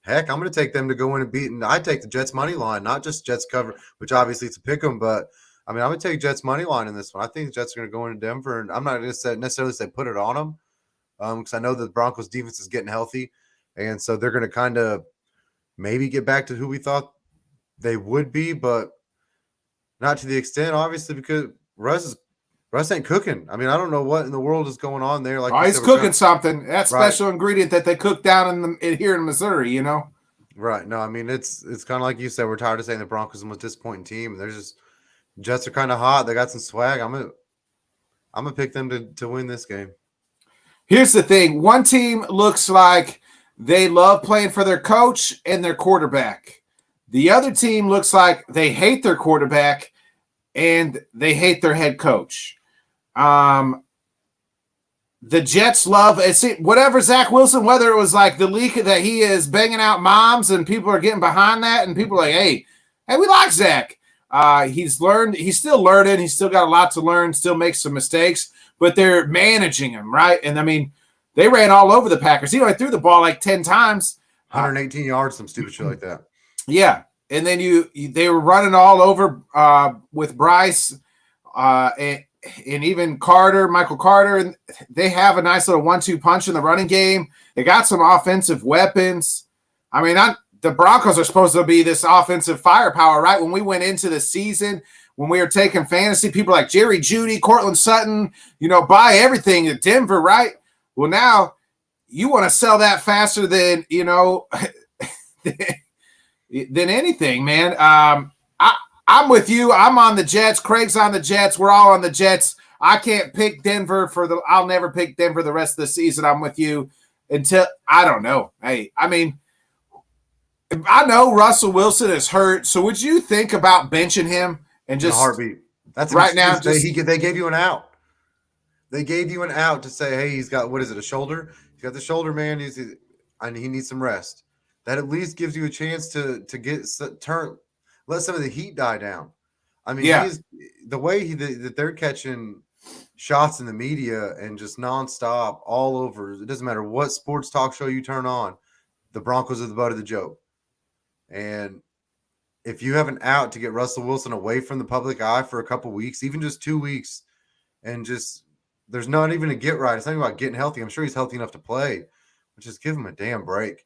Heck, I'm going to take them to go in and beat. And I take the Jets money line, not just Jets cover, which obviously it's a pick 'em. But I mean, I'm going to take Jets money line in this one. I think the Jets are going to go into Denver, and I'm not going to necessarily say put it on them, because I know the Broncos defense is getting healthy, and so they're going to kind of maybe get back to who we thought they would be, but not to the extent, obviously, because Russ ain't cooking. I mean, I don't know what in the world is going on there. Like, he's cooking something. That special ingredient that they cook down here in Missouri, Right. No, I mean, it's kind of like you said. We're tired of saying the Broncos are the most disappointing team. They're just Jets are kind of hot. They got some swag. I'm gonna pick them to win this game. Here's the thing: one team looks like they love playing for their coach and their quarterback. The other team looks like they hate their quarterback and they hate their head coach. The Jets love whatever Zach Wilson, whether it was like the leak that he is banging out moms and people are getting behind that, and people are like, hey, we like Zach. He's still learning. He's still got a lot to learn, still makes some mistakes, but they're managing him, right? And I mean, they ran all over the Packers. I threw the ball like 10 times. 118 yards, some stupid shit like that. Yeah. And then they were running all over with Bryce and even Michael Carter, and they have a nice little 1-2 punch in the running game. They got some offensive weapons. I mean, the Broncos are supposed to be this offensive firepower, right? When we went into the season, when we were taking fantasy, people like Jerry Jeudy, Cortland Sutton, buy everything at Denver, right? Well, now you want to sell that faster than, than anything, man. I'm with you. I'm on the Jets. Craig's on the Jets. We're all on the Jets. I can't pick Denver I'll never pick Denver the rest of the season. I'm with you until I don't know. Hey, I mean, I know Russell Wilson is hurt. So would you think about benching him and just in a heartbeat? That's right now. They gave you an out. They gave you an out to say, hey, he's got, what is it, a shoulder? He's got the shoulder, man. He needs some rest. That at least gives you a chance to let some of the heat die down. I mean, the way that they're catching shots in the media and just nonstop all over. It doesn't matter what sports talk show you turn on. The Broncos are the butt of the joke. And if you have an out to get Russell Wilson away from the public eye for a couple weeks, even just 2 weeks, and just there's not even a get right. It's not even about getting healthy. I'm sure he's healthy enough to play, but just give him a damn break.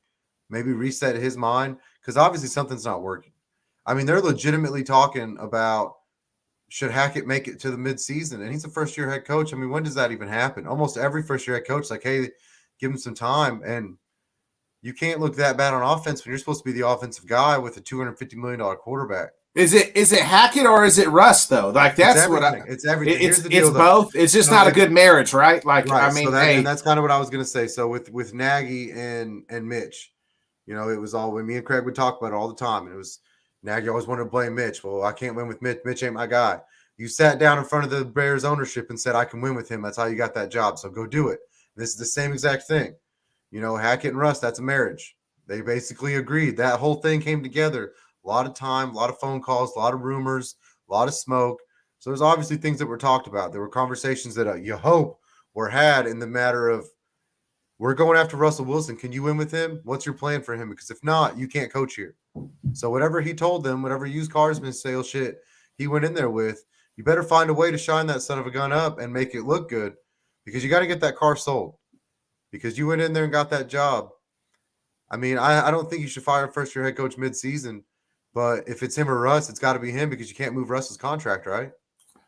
Maybe reset his mind, because obviously something's not working. I mean, they're legitimately talking about should Hackett make it to the midseason, and he's a first-year head coach. I mean, when does that even happen? Almost every first-year head coach is like, hey, give him some time, and you can't look that bad on offense when you're supposed to be the offensive guy with a $250 million quarterback. Is it Hackett or is it Russ though? Like that's it's everything. It's both. It's just not a good marriage, right? Like right. I mean, and that's kind of what I was going to say. So with Nagy and Mitch, it was all when me and Craig would talk about it all the time, and it was Nagy always wanted to blame Mitch. Well, I can't win with Mitch. Mitch ain't my guy. You sat down in front of the Bears ownership and said, I can win with him. That's how you got that job. So go do it. This is the same exact thing. Hackett and Russ, that's a marriage. They basically agreed. That whole thing came together. A lot of time, a lot of phone calls, a lot of rumors, a lot of smoke. So there's obviously things that were talked about. There were conversations that you hope were had in the matter of, we're going after Russell Wilson. Can you win with him? What's your plan for him? Because if not, you can't coach here. So whatever he told them, whatever used carsman sales shit he went in there with, you better find a way to shine that son of a gun up and make it look good, because you got to get that car sold. Because you went in there and got that job, I mean, I don't think you should fire a first-year head coach mid-season, but if it's him or Russ, it's got to be him because you can't move Russ's contract, right?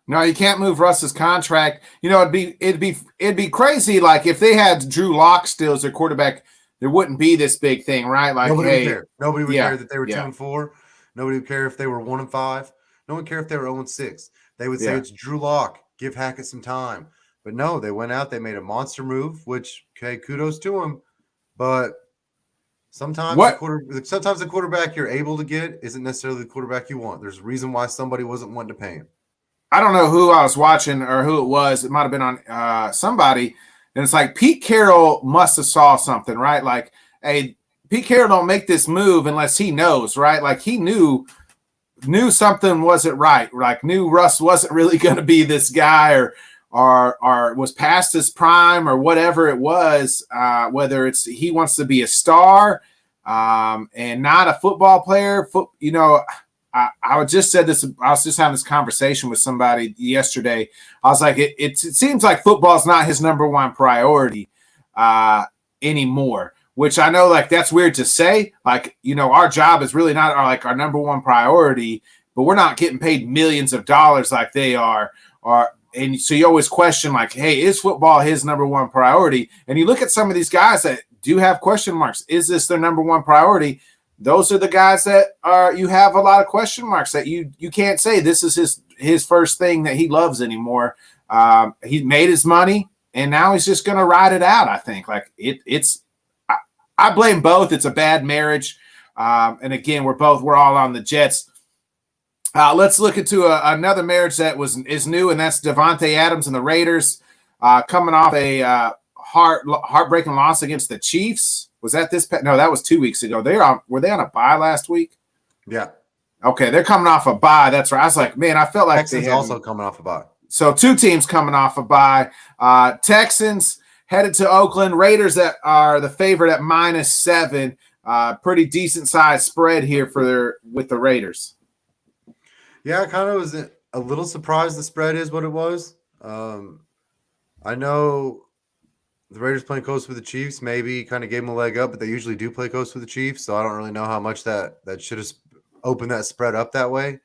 No, you can't move Russ's contract. You know, it'd be crazy. Like if they had Drew Lock still as their quarterback, there wouldn't be this big thing, right? Like, Nobody would hey, care. Nobody would care that they were yeah, 2-4. Nobody would care if they were 1-5. No one cared if they were 0-6. They would say yeah. it's Drew Lock. Give Hackett some time. But no, they went out. They made a monster move, which okay, kudos to them. But sometimes the quarterback you're able to get isn't necessarily the quarterback you want. There's a reason why somebody wasn't wanting to pay him. I don't know who I was watching or who it was. It might have been on somebody. And it's like Pete Carroll must have saw something, right? Like, hey, Pete Carroll don't make this move unless he knows, right? Like he knew something wasn't right. Like knew Russ wasn't really going to be this guy or was past his prime or whatever it was, whether it's he wants to be a star and not a football player. I just said this. I was just having this conversation with somebody yesterday. I was like, it seems like football is not his number one priority anymore, which I know like that's weird to say. Like, you know, our job is really not our number one priority, but we're not getting paid millions of dollars like they are. And so you always question like, hey, is football his number one priority? And you look at some of these guys that do have question marks. Is this their number one priority? Those are the guys that you have a lot of question marks that you can't say this is his first thing that he loves anymore. He made his money and now he's just going to ride it out. I think like I blame both. It's a bad marriage. And again, we're all on the Jets. Let's look into another marriage that is new, and that's Davante Adams and the Raiders coming off a heartbreaking loss against the Chiefs. Was that no, that was 2 weeks ago. Were they on a bye last week? Yeah. Okay, they're coming off a bye. That's right. I was like, man, I felt like Texans also coming off a bye. So two teams coming off a bye. Texans headed to Oakland. Raiders that are the favorite at -7. Pretty decent sized spread here with the Raiders. Yeah, I kind of was a little surprised the spread is what it was. I know the Raiders playing close with the Chiefs maybe kind of gave them a leg up, but they usually do play close with the Chiefs, so I don't really know how much that should have opened that spread up that way.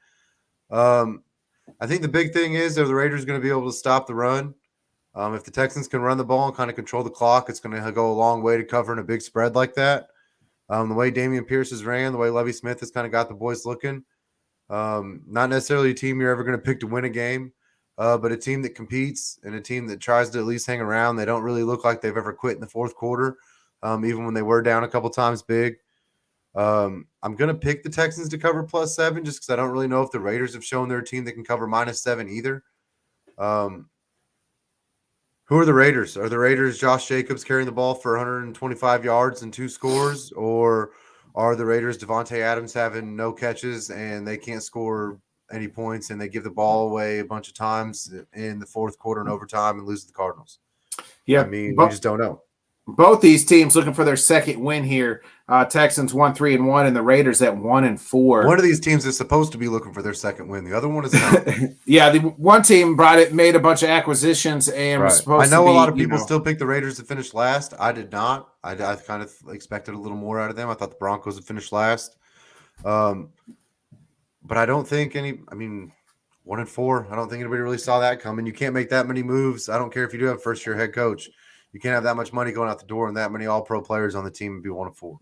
I think the big thing is, are the Raiders going to be able to stop the run? If the Texans can run the ball and kind of control the clock, it's going to go a long way to covering a big spread like that. The way Dameon Pierce has ran, the way Lovie Smith has kind of got the boys looking. Not necessarily a team you're ever going to pick to win a game, but a team that competes and a team that tries to at least hang around. They don't really look like they've ever quit in the fourth quarter, even when they were down a couple times big. I'm going to pick the Texans to cover +7 just because I don't really know if the Raiders have shown their team that can cover -7 either. Who are the Raiders? Are the Raiders Josh Jacobs carrying the ball for 125 yards and 2 scores, or are the Raiders Davante Adams having no catches and they can't score any points and they give the ball away a bunch of times in the fourth quarter and overtime and lose to the Cardinals? Yeah, I mean, we just don't know. Both these teams looking for their second win here. Texans 1-3-1 and the Raiders at 1-4. One of these teams is supposed to be looking for their second win. The other one is not. Yeah, the one team made a bunch of acquisitions and was supposed to be. I know a lot of people still pick the Raiders to finish last. I did not. I kind of expected a little more out of them. I thought the Broncos would finish last. But I don't think 1-4. I don't think anybody really saw that coming. You can't make that many moves. I don't care if you do have first-year head coach. You can't have that much money going out the door and that many all-pro players on the team and be 1-4.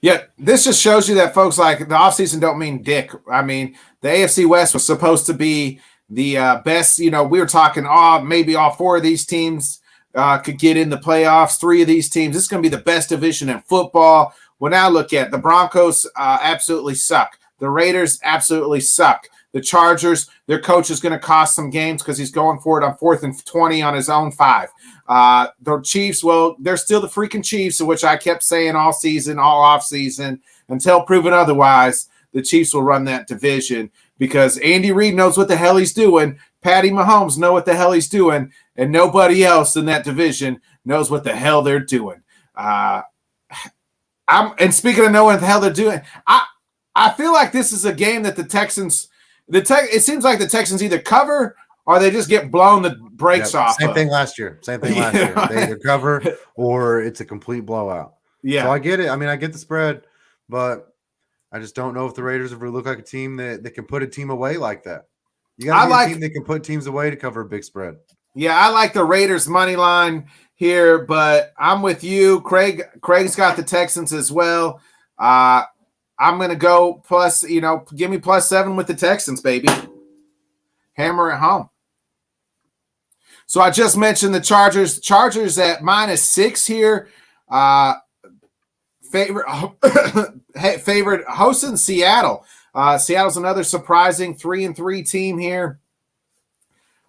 Yeah, this just shows you that, folks, like the offseason don't mean dick. I mean, the AFC West was supposed to be the best. You know, we were talking, maybe all 4 of these teams could get in the playoffs. 3 of these teams. This is going to be the best division in football. Well, now look at the Broncos absolutely suck. The Raiders absolutely suck. The Chargers, their coach is going to cost some games because he's going for it on 4th and 20 on his own 5. The Chiefs, well, they're still the freaking Chiefs, which I kept saying all season, all off season, until proven otherwise. The Chiefs will run that division because Andy Reid knows what the hell he's doing. Patty Mahomes knows what the hell he's doing, and nobody else in that division knows what the hell they're doing. And speaking of knowing what the hell they're doing, I feel like this is a game that the Texans. It seems like the Texans either cover or they just get blown the brakes off. Same thing last year. They either cover or it's a complete blowout. Yeah. So I get it. I mean, I get the spread, but I just don't know if the Raiders ever look like a team that can put a team away like that. You got to be a team that can put teams away to cover a big spread. Yeah, I like the Raiders money line here, but I'm with you. Craig's got the Texans as well. I'm going to go plus, give me +7 with the Texans, baby. Hammer it home. So I just mentioned the Chargers. Chargers at -6 here. Favorite hosting Seattle. Seattle's another surprising 3-3 team here.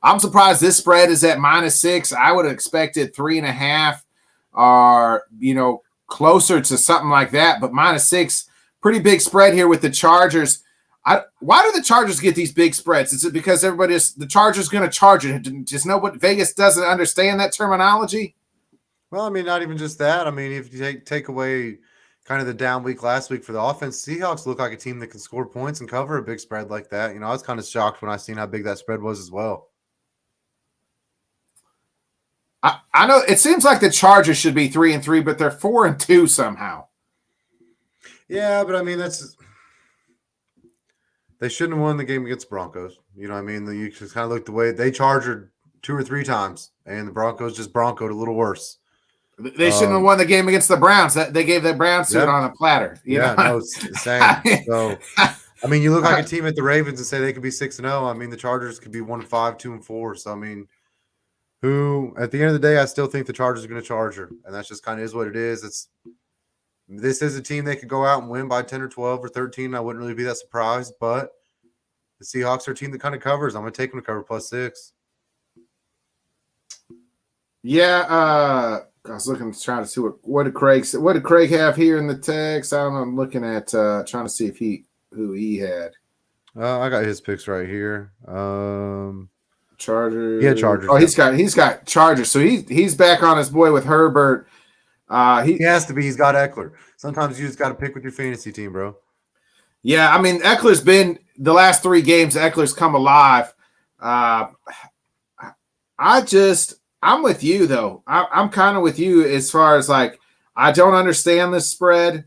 I'm surprised this spread is at -6. I would have expected 3.5 or, closer to something like that. But -6, pretty big spread here with the Chargers. Why do the Chargers get these big spreads? Is it because the Chargers going to charge it? Just know what Vegas doesn't understand that terminology? Well, I mean, not even just that. I mean, if you take away kind of the down week last week for the offense, Seahawks look like a team that can score points and cover a big spread like that. I was kind of shocked when I seen how big that spread was as well. I know it seems like the Chargers should be 3-3, but they're 4-2 somehow. Yeah, but I mean they shouldn't have won the game against the Broncos. You know what I mean? You just kind of look the way they charged 2 or 3 times, and the Broncos just broncoed a little worse. They shouldn't have won the game against the Browns. They gave the Browns to it on a platter. No, same. So, I mean, you look like a team at the Ravens and say they could be 6-0. I mean, the Chargers could be 1-5, 2-4. So, I mean, at the end of the day, I still think the Chargers are going to charge her, and that's just kind of is what it is. This is a team they could go out and win by 10 or 12 or 13. I wouldn't really be that surprised, but the Seahawks are a team that kind of covers. I'm going to take them to cover +6. Yeah, I was trying to see what did Craig say. What did Craig have here in the text? I don't know. I'm looking at trying to see who he had. I got his picks right here. Chargers. Yeah, Chargers. Oh, he's got Chargers. So he's back on his boy with Herbert. He has to be. He's got Eckler. Sometimes you just got to pick with your fantasy team, bro. Yeah, I mean, Eckler's been the last 3 games. Eckler's come alive. I'm with you though. I'm kind of with you as far as like I don't understand this spread.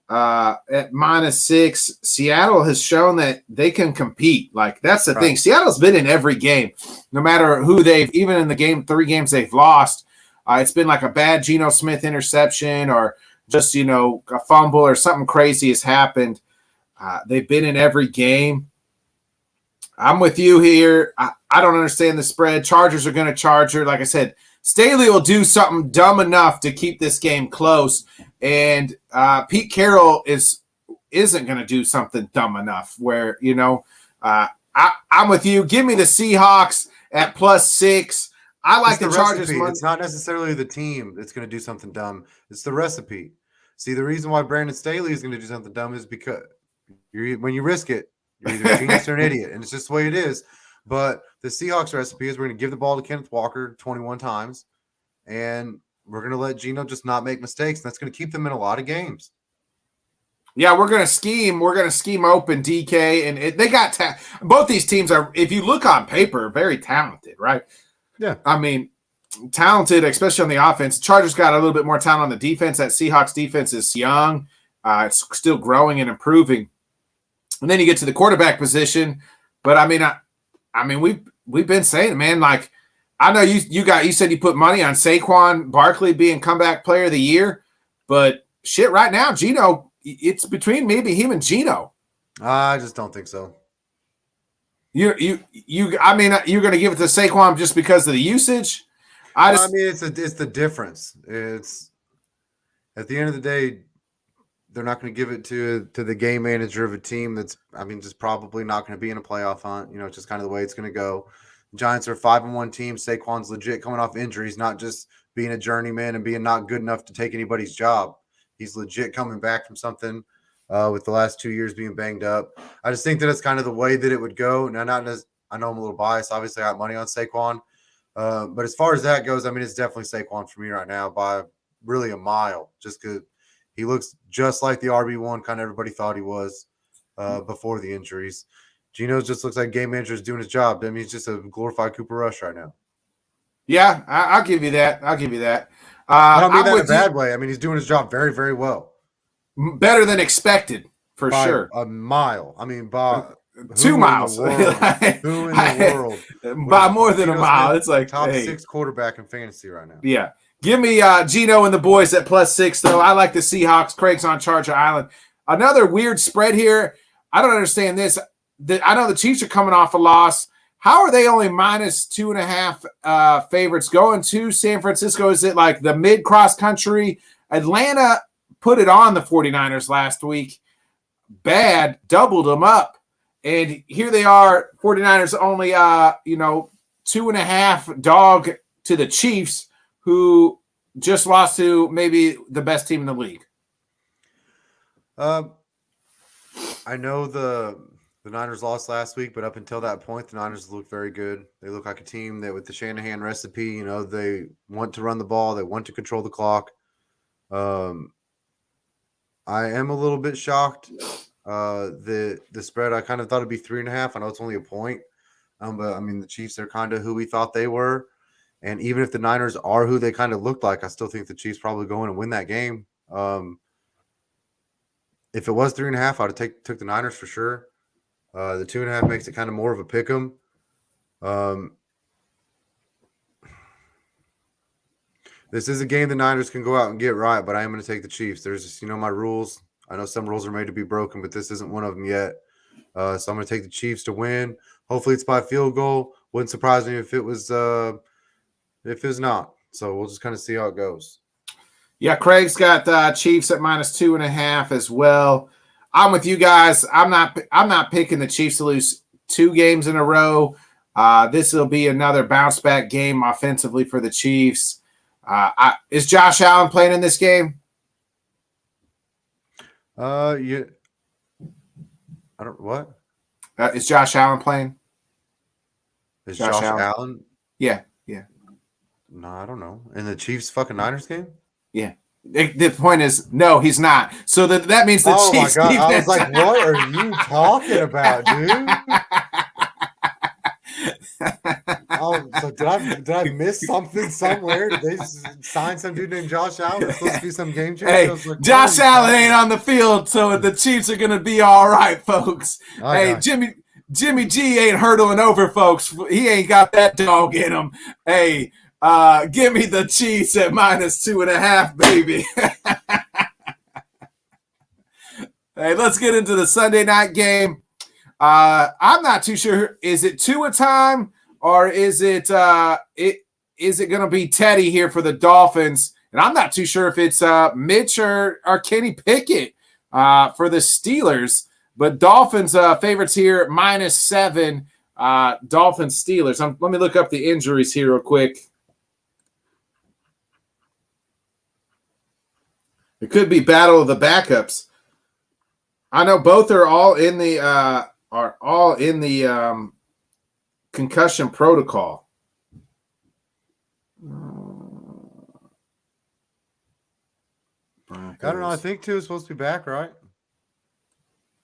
At -6, Seattle has shown that they can compete. Like that's the thing. Seattle's been in every game, no matter who even in the 3 games they've lost. It's been like a bad Geno Smith interception or just a fumble or something crazy has happened. They've been in every game. I'm with you here. I don't understand the spread. Chargers are going to charge her. Like I said, Staley will do something dumb enough to keep this game close, and Pete Carroll isn't going to do something dumb enough where I'm with you. Give me the Seahawks at +6. I like the Chargers. It's not necessarily the team that's going to do something dumb. It's the recipe. See, the reason why Brandon Staley is going to do something dumb is because when you risk it, you're either a genius or an idiot, and it's just the way it is. But the Seahawks recipe is we're going to give the ball to Kenneth Walker 21 times, and we're going to let Geno just not make mistakes, and that's going to keep them in a lot of games. Yeah, we're going to scheme. We're going to scheme open DK, and they got both these teams are, if you look on paper, very talented, right? Yeah. I mean, talented, especially on the offense. Chargers got a little bit more talent on the defense. That Seahawks defense is young. It's still growing and improving. And then you get to the quarterback position. But, I mean, we've been saying, man, like, I know you said you put money on Saquon Barkley being comeback player of the year. But, shit, right now, Geno, it's between maybe him and Geno. I just don't think so. You're going to give it to Saquon just because of the usage? It's the difference. It's at the end of the day, they're not going to give it to the game manager of a team that's, just probably not going to be in a playoff hunt. It's just kind of the way it's going to go. The Giants are a 5-1 team. Saquon's legit coming off injuries, not just being a journeyman and being not good enough to take anybody's job. He's legit coming back from something with the last 2 years being banged up. I just think that it's kind of the way that it would go. Now, I know I'm a little biased. Obviously, I got money on Saquon. But as far as that goes, it's definitely Saquon for me right now by really a mile, just because he looks just like the RB1 kind of everybody thought he was before the injuries. Geno just looks like game manager is doing his job. He's just a glorified Cooper Rush right now. Yeah, I'll give you that. I'll give you that. I don't mean I'm that in a with you. bad way. I mean, he's doing his job very, very well. Better than expected, for By sure. a mile. I mean, by 2 who in the miles. world? Who in the world would By more have than a Geno mile. Smith It's like, top hey, 6 quarterback in fantasy right now? yeah. Give me Gino and the boys at +6, though. I like the Seahawks. Craig's on Charger Island. Another weird spread here. I don't understand this. I know the Chiefs are coming off a loss. How are they only -2.5 favorites going to San Francisco? Is it like the mid-cross country? Atlanta put it on the 49ers last week. Bad, doubled them up. And here they are, 49ers only, 2.5 dog to the Chiefs, who just lost to maybe the best team in the league. I know the Niners lost last week, but up until that point, the Niners looked very good. They look like a team that, with the Shanahan recipe, they want to run the ball, they want to control the clock. I am a little bit shocked. The spread, I kind of thought it'd be 3.5. I know it's only a point, but I mean the Chiefs are kind of who we thought they were, and even if the Niners are who they kind of looked like, I still think the Chiefs probably go in and win that game. If it was 3.5, I'd have took the Niners for sure. The 2.5 makes it kind of more of a pick 'em. This is a game the Niners can go out and get right, but I am going to take the Chiefs. There's just, my rules. I know some rules are made to be broken, but this isn't one of them yet. So I'm going to take the Chiefs to win. Hopefully it's by field goal. Wouldn't surprise me if it was not. So we'll just kind of see how it goes. Yeah, Craig's got Chiefs at -2.5 as well. I'm with you guys. I'm not picking the Chiefs to lose 2 games in a row. This will be another bounce back game offensively for the Chiefs. Is Josh Allen playing in this game? Yeah. I don't what? Is Josh Allen playing? Is Josh Allen? Yeah. No, I don't know. In the Chiefs fucking Niners game? Yeah. The point is, no, he's not. So that means the Chiefs. Oh my God! I was like, "What are you talking about, dude?" Oh, so did I miss something somewhere? Did they sign some dude named Josh Allen? That's supposed to be some game changer. Hey, like, Josh Allen ain't on the field, so the Chiefs are gonna be all right, folks. Hey, Jimmy G ain't hurdling over, folks. He ain't got that dog in him. Hey, give me the Chiefs at -2.5, baby. Hey, let's get into the Sunday night game. I'm not too sure. Is it Tua time, or is it going to be Teddy here for the Dolphins? And I'm not too sure if it's Mitch or Kenny Pickett for the Steelers. But Dolphins favorites here -7. Dolphins Steelers. Let me look up the injuries here real quick. It could be battle of the backups. I know both are all in the concussion protocol. I don't know. I think Tua is supposed to be back, right?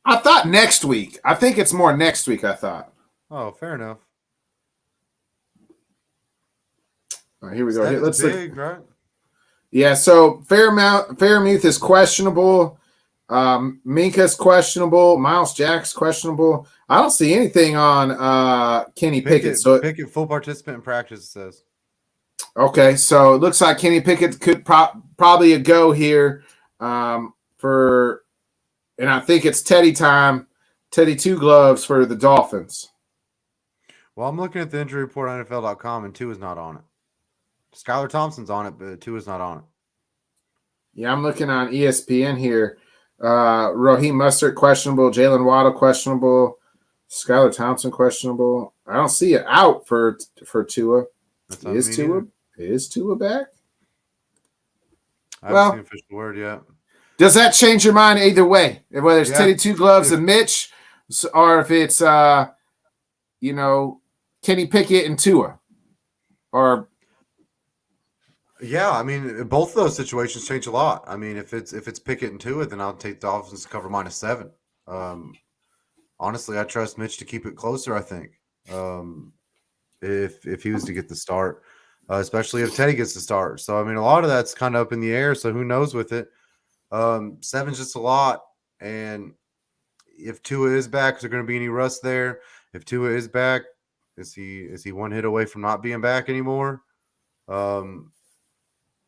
I thought next week. I think it's more next week, I thought. Oh, fair enough. All right, here we go. Let's look. Right? Yeah, so Fairmouth is questionable. Minka's questionable. Miles Jack's questionable. I don't see anything on Kenny Pickett. So Pickett full participant in practice, it says. Okay, so it looks like Kenny Pickett could probably a go here for, and I think it's Teddy time. Teddy 2 gloves for the Dolphins. Well, I'm looking at the injury report on NFL.com, and 2 is not on it. Skylar Thompson's on it, but 2 is not on it. Yeah, I'm looking on ESPN here. Raheem Mostert questionable. Jalen Waddle questionable. Skylar Thompson questionable. I don't see it out for Tua. Is Tua back? I haven't seen an official word yet. Does that change your mind either way? Whether it's Teddy 2 gloves and Mitch, or if it's Kenny Pickett and Tua, or I mean, both of those situations change a lot. I mean, if it's Pickett and Tua, then I'll take the Dolphins to cover -7. Honestly, I trust Mitch to keep it closer. I think if he was to get the start, especially if Teddy gets to start. So, I mean, a lot of that's kind of up in the air. So, who knows with it? 7's just a lot. And if Tua is back, is there going to be any rust there? If Tua is back, is he one hit away from not being back anymore? The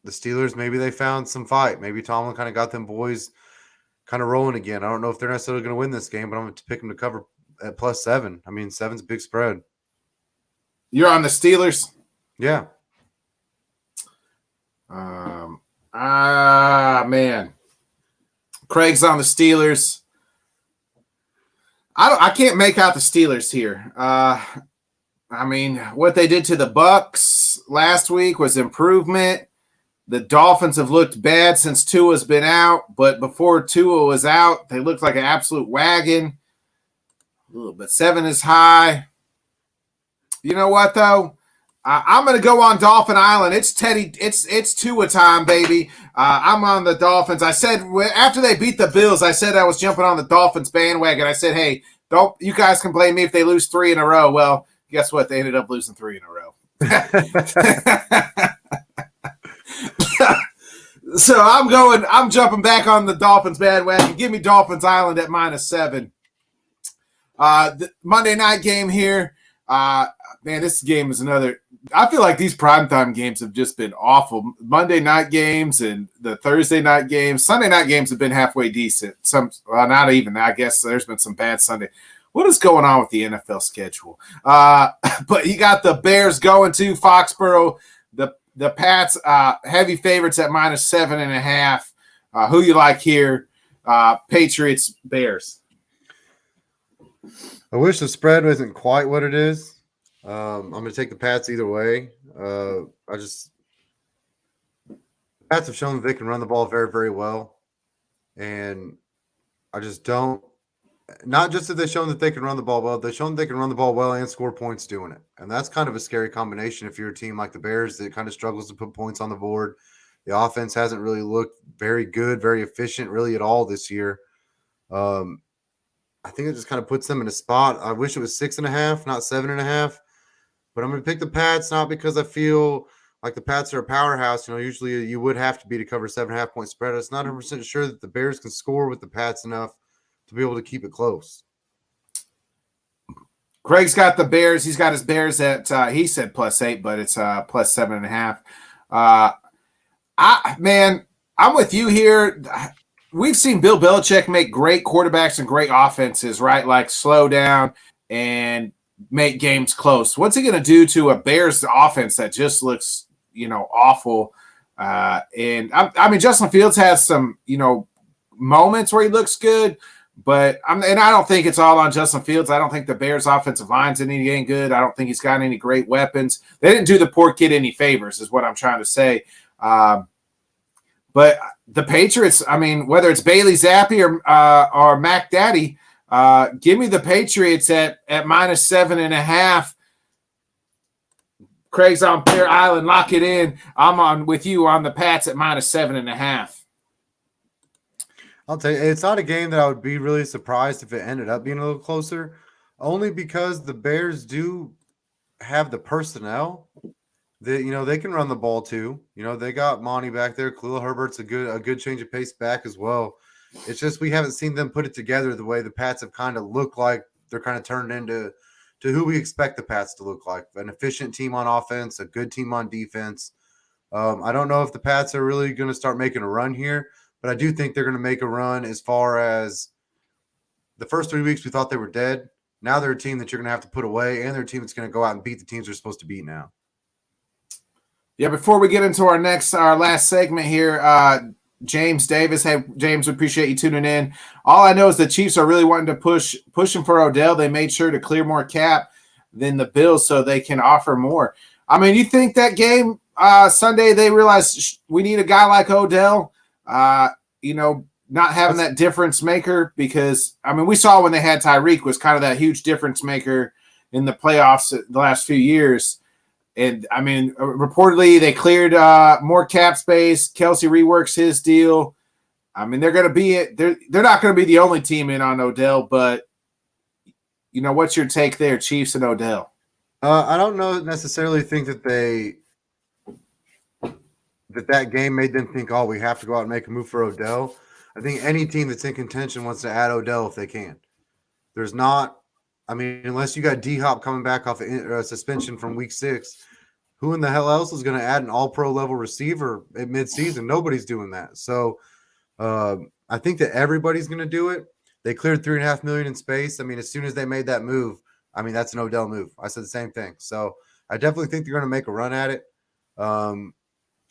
Steelers, maybe they found some fight. Maybe Tomlin kind of got them boys kind of rolling again. I don't know if they're necessarily going to win this game, but I'm going to pick them to cover at +7. I mean, 7's a big spread. You're on the Steelers? Yeah. Man. Craig's on the Steelers. I can't make out the Steelers here. I mean, what they did to the Bucs last week was improvement. The Dolphins have looked bad since Tua's been out, but before Tua was out, they looked like an absolute wagon. But 7 is high. You know what, though? I'm going to go on Dolphin Island. It's Teddy. It's Tua time, baby. I'm on the Dolphins. I said after they beat the Bills, I said I was jumping on the Dolphins bandwagon. I said, hey, don't you guys can blame me if they lose 3 in a row. Well, guess what? They ended up losing 3 in a row. So I'm jumping back on the Dolphins bandwagon. Give me Dolphins Island at -7. The Monday night game here. Man, this game is another. I feel like these primetime games have just been awful. Monday night games and the Thursday night games. Sunday night games have been halfway decent. Not even. I guess there's been some bad Sunday. What is going on with the NFL schedule? But you got the Bears going to Foxborough. The Pats, heavy favorites at -7.5. Who you like here? Patriots, Bears. I wish the spread wasn't quite what it is. I'm going to take the Pats either way. Pats have shown that they can run the ball very, very well. And I just don't. Not just that they've shown that they can run the ball well, they've shown they can run the ball well and score points doing it. And that's kind of a scary combination if you're a team like the Bears that kind of struggles to put points on the board. The offense hasn't really looked very good, very efficient really at all this year. I think it just kind of puts them in a spot. I wish it was 6.5, not 7.5. But I'm going to pick the Pats, not because I feel like the Pats are a powerhouse. You know, usually you would have to be to cover 7.5 point spread. It's not 100% sure that the Bears can score with the Pats enough to be able to keep it close. Craig's got the Bears. He's got his Bears at he said +8, but it's +7.5. Man, I'm with you here. We've seen Bill Belichick make great quarterbacks and great offenses, right? Like slow down and make games close. What's he going to do to a Bears offense that just looks, awful? And I mean, Justin Fields has some, moments where he looks good, but I don't think it's all on Justin Fields. I don't think the Bears offensive line's any good. I don't think he's got any great weapons. They didn't do the poor kid any favors, is what I'm trying to say. But the Patriots, I mean, whether it's Bailey Zappi or Mac Daddy, give me the Patriots at -7.5. Craig's on Bear Island. Lock it in. I'm on with you on the Pats at -7.5. I'll tell you, it's not a game that I would be really surprised if it ended up being a little closer, only because the Bears do have the personnel that, they can run the ball too. They got Monty back there. Khalil Herbert's a good change of pace back as well. It's just we haven't seen them put it together the way the Pats have kind of looked like they're kind of turned into who we expect the Pats to look like. An efficient team on offense, a good team on defense. I don't know if the Pats are really going to start making a run here, but I do think they're going to make a run as far as the first 3 weeks we thought they were dead. Now they're a team that you're going to have to put away, and they're a team that's going to go out and beat the teams they're supposed to beat now. Yeah, before we get into our last segment here, James Davis. Hey, James, we appreciate you tuning in. All I know is the Chiefs are really wanting to pushing for Odell. They made sure to clear more cap than the Bills so they can offer more. I mean, you think that game Sunday they realized we need a guy like Odell, not having that difference maker because, I mean, we saw when they had Tyreek was kind of that huge difference maker in the playoffs the last few years. And, I mean, reportedly they cleared more cap space. Kelsey reworks his deal. I mean, they're not going to be the only team in on Odell, but, what's your take there, Chiefs and Odell? I don't necessarily think that they that game made them think, oh, we have to go out and make a move for Odell. I think any team that's in contention wants to add Odell if they can. There's not, I mean, unless you got D-Hop coming back off a suspension from week 6, who in the hell else is going to add an all-pro level receiver at midseason? Nobody's doing that. So I think that everybody's going to do it. They cleared $3.5 million in space. I mean, as soon as they made that move, I mean, that's an Odell move. I said the same thing. So I definitely think they're going to make a run at it.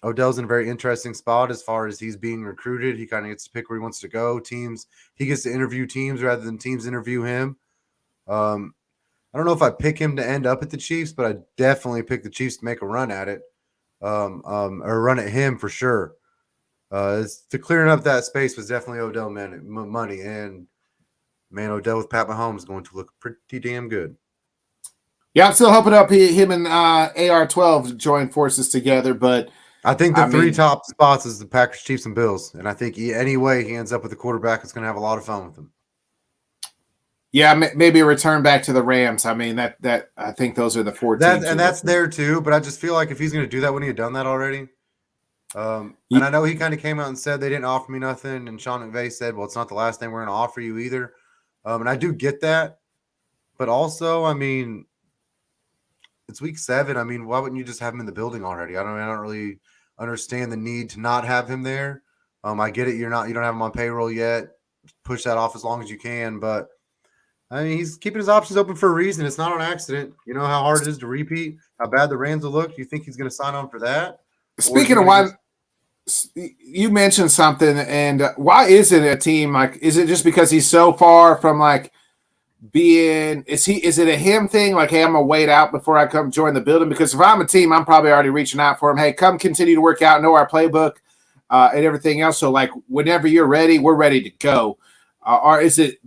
Odell's in a very interesting spot as far as he's being recruited. He kind of gets to pick where he wants to go. He gets to interview teams rather than teams interview him. I don't know if I pick him to end up at the Chiefs, but I definitely pick the Chiefs to make a run at it, or run at him for sure. The clearing up that space was definitely Odell money, and man, Odell with Pat Mahomes is going to look pretty damn good. Yeah, I'm still hoping up him and AR-12 join forces together, but I think the three top spots is the Packers, Chiefs, and Bills, and I think any way he ends up with a quarterback that's going to have a lot of fun with him. Yeah, maybe a return back to the Rams. I mean, that I think those are the 4 teams. And that's there too, but I just feel like if he's going to do that, wouldn't he have done that already? And I know he kind of came out and said they didn't offer me nothing, and Sean McVay said, well, it's not the last thing we're going to offer you either. And I do get that, but also, I mean, it's week 7. I mean, why wouldn't you just have him in the building already? I don't really understand the need to not have him there. I get it. You don't have him on payroll yet. Push that off as long as you can, but I mean, he's keeping his options open for a reason. It's not on accident. You know how hard it is to repeat, how bad the Rams will look. Do you think he's going to sign on for that? Speaking of why, you mentioned something, and why isn't a team like? Is it just because he's so far from like being? Is it a him thing? Like, hey, I'm gonna wait out before I come join the building. Because if I'm a team, I'm probably already reaching out for him. Hey, come continue to work out, know our playbook, and everything else. So like, whenever you're ready, we're ready to go. Or is it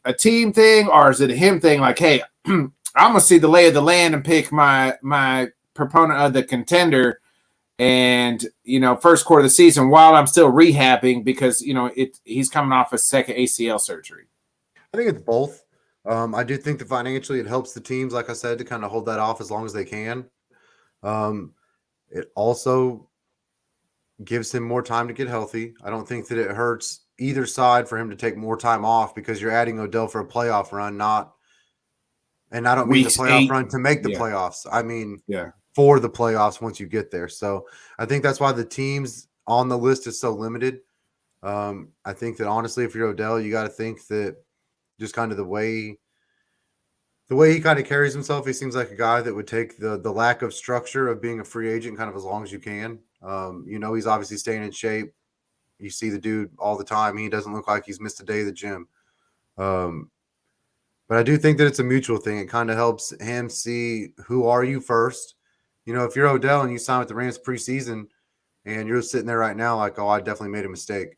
a team thing, or is it a him thing? Like, hey, I'm gonna see the lay of the land and pick my proponent of the contender. And, first quarter of the season while I'm still rehabbing because, he's coming off a second ACL surgery. I think it's both. I do think that financially it helps the teams, like I said, to kind of hold that off as long as they can. It also gives him more time to get healthy. I don't think that it hurts either side for him to take more time off because you're adding Odell for a playoff run, and I don't mean the playoff run to make the playoffs. I mean, for the playoffs once you get there. So I think that's why the teams on the list is so limited. I think that honestly, if you're Odell, you got to think that just kind of the way he kind of carries himself, he seems like a guy that would take the lack of structure of being a free agent kind of as long as you can. He's obviously staying in shape. You see the dude all the time. He doesn't look like he's missed a day at the gym. But I do think that it's a mutual thing. It kind of helps him see who are you first. If you're Odell and you sign with the Rams preseason and you're sitting there right now like, oh, I definitely made a mistake.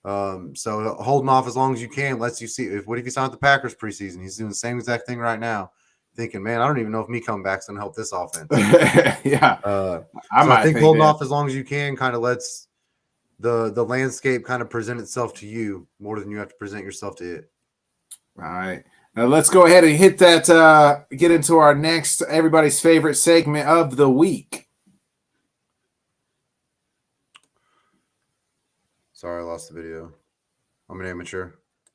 So holding off as long as you can lets you see what if you sign with the Packers preseason? He's doing the same exact thing right now, thinking, man, I don't even know if me coming back is going to help this offense. I think holding off as long as you can kind of lets the landscape kind of present itself to you more than you have to present yourself to it. All right. Now let's go ahead and hit that, get into our next everybody's favorite segment of the week. Sorry, I lost the video. I'm an amateur.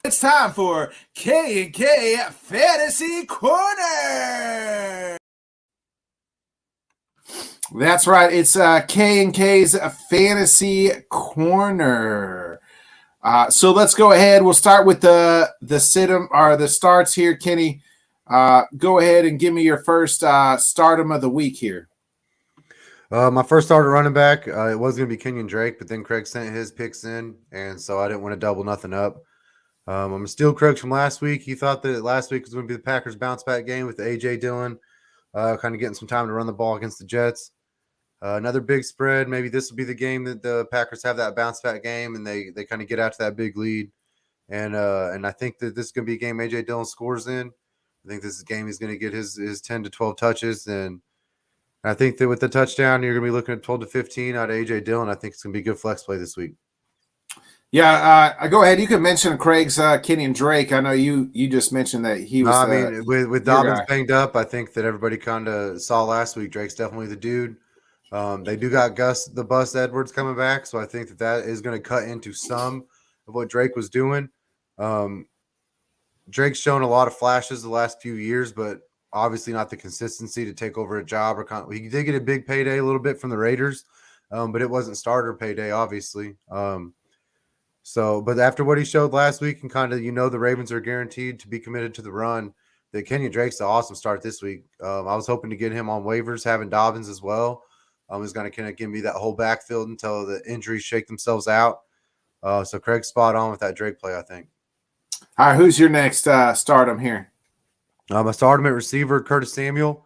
It's time for K&K Fantasy Corner. That's right. It's K&K's Fantasy Corner. So let's go ahead. We'll start with the sit-em or the starts here. Kenny, go ahead and give me your first stardom of the week here. My first starter running back, it was going to be Kenyon Drake, but then Craig sent his picks in, and so I didn't want to double nothing up. I'm going to steal Craig from last week. He thought that last week was going to be the Packers bounce-back game with A.J. Dillon, kind of getting some time to run the ball against the Jets. Another big spread. Maybe this will be the game that the Packers have that bounce-back game, and they kind of get out to that big lead. And I think that this is going to be a game A.J. Dillon scores in. I think this is a game he's going to get his 10 to 12 touches, and I think that with the touchdown, you're going to be looking at 12 to 15 out of A.J. Dillon. I think it's going to be good flex play this week. Yeah, go ahead. You could mention Craig's Kenyon Drake. I know you just mentioned that he was. With Dobbins banged up, I think that everybody kind of saw last week. Drake's definitely the dude. They do got Gus the Bus Edwards coming back, so I think that is going to cut into some of what Drake was doing. Drake's shown a lot of flashes the last few years, but obviously not the consistency to take over a job. He did get a big payday a little bit from the Raiders, but it wasn't starter payday, obviously. But after what he showed last week and kind of, the Ravens are guaranteed to be committed to the run, that Kenyon Drake's an awesome start this week. I was hoping to get him on waivers, having Dobbins as well. He's going to kind of give me that whole backfield until the injuries shake themselves out. So Craig's spot on with that Drake play, I think. All right, who's your next stardom here? I started him at receiver, Curtis Samuel.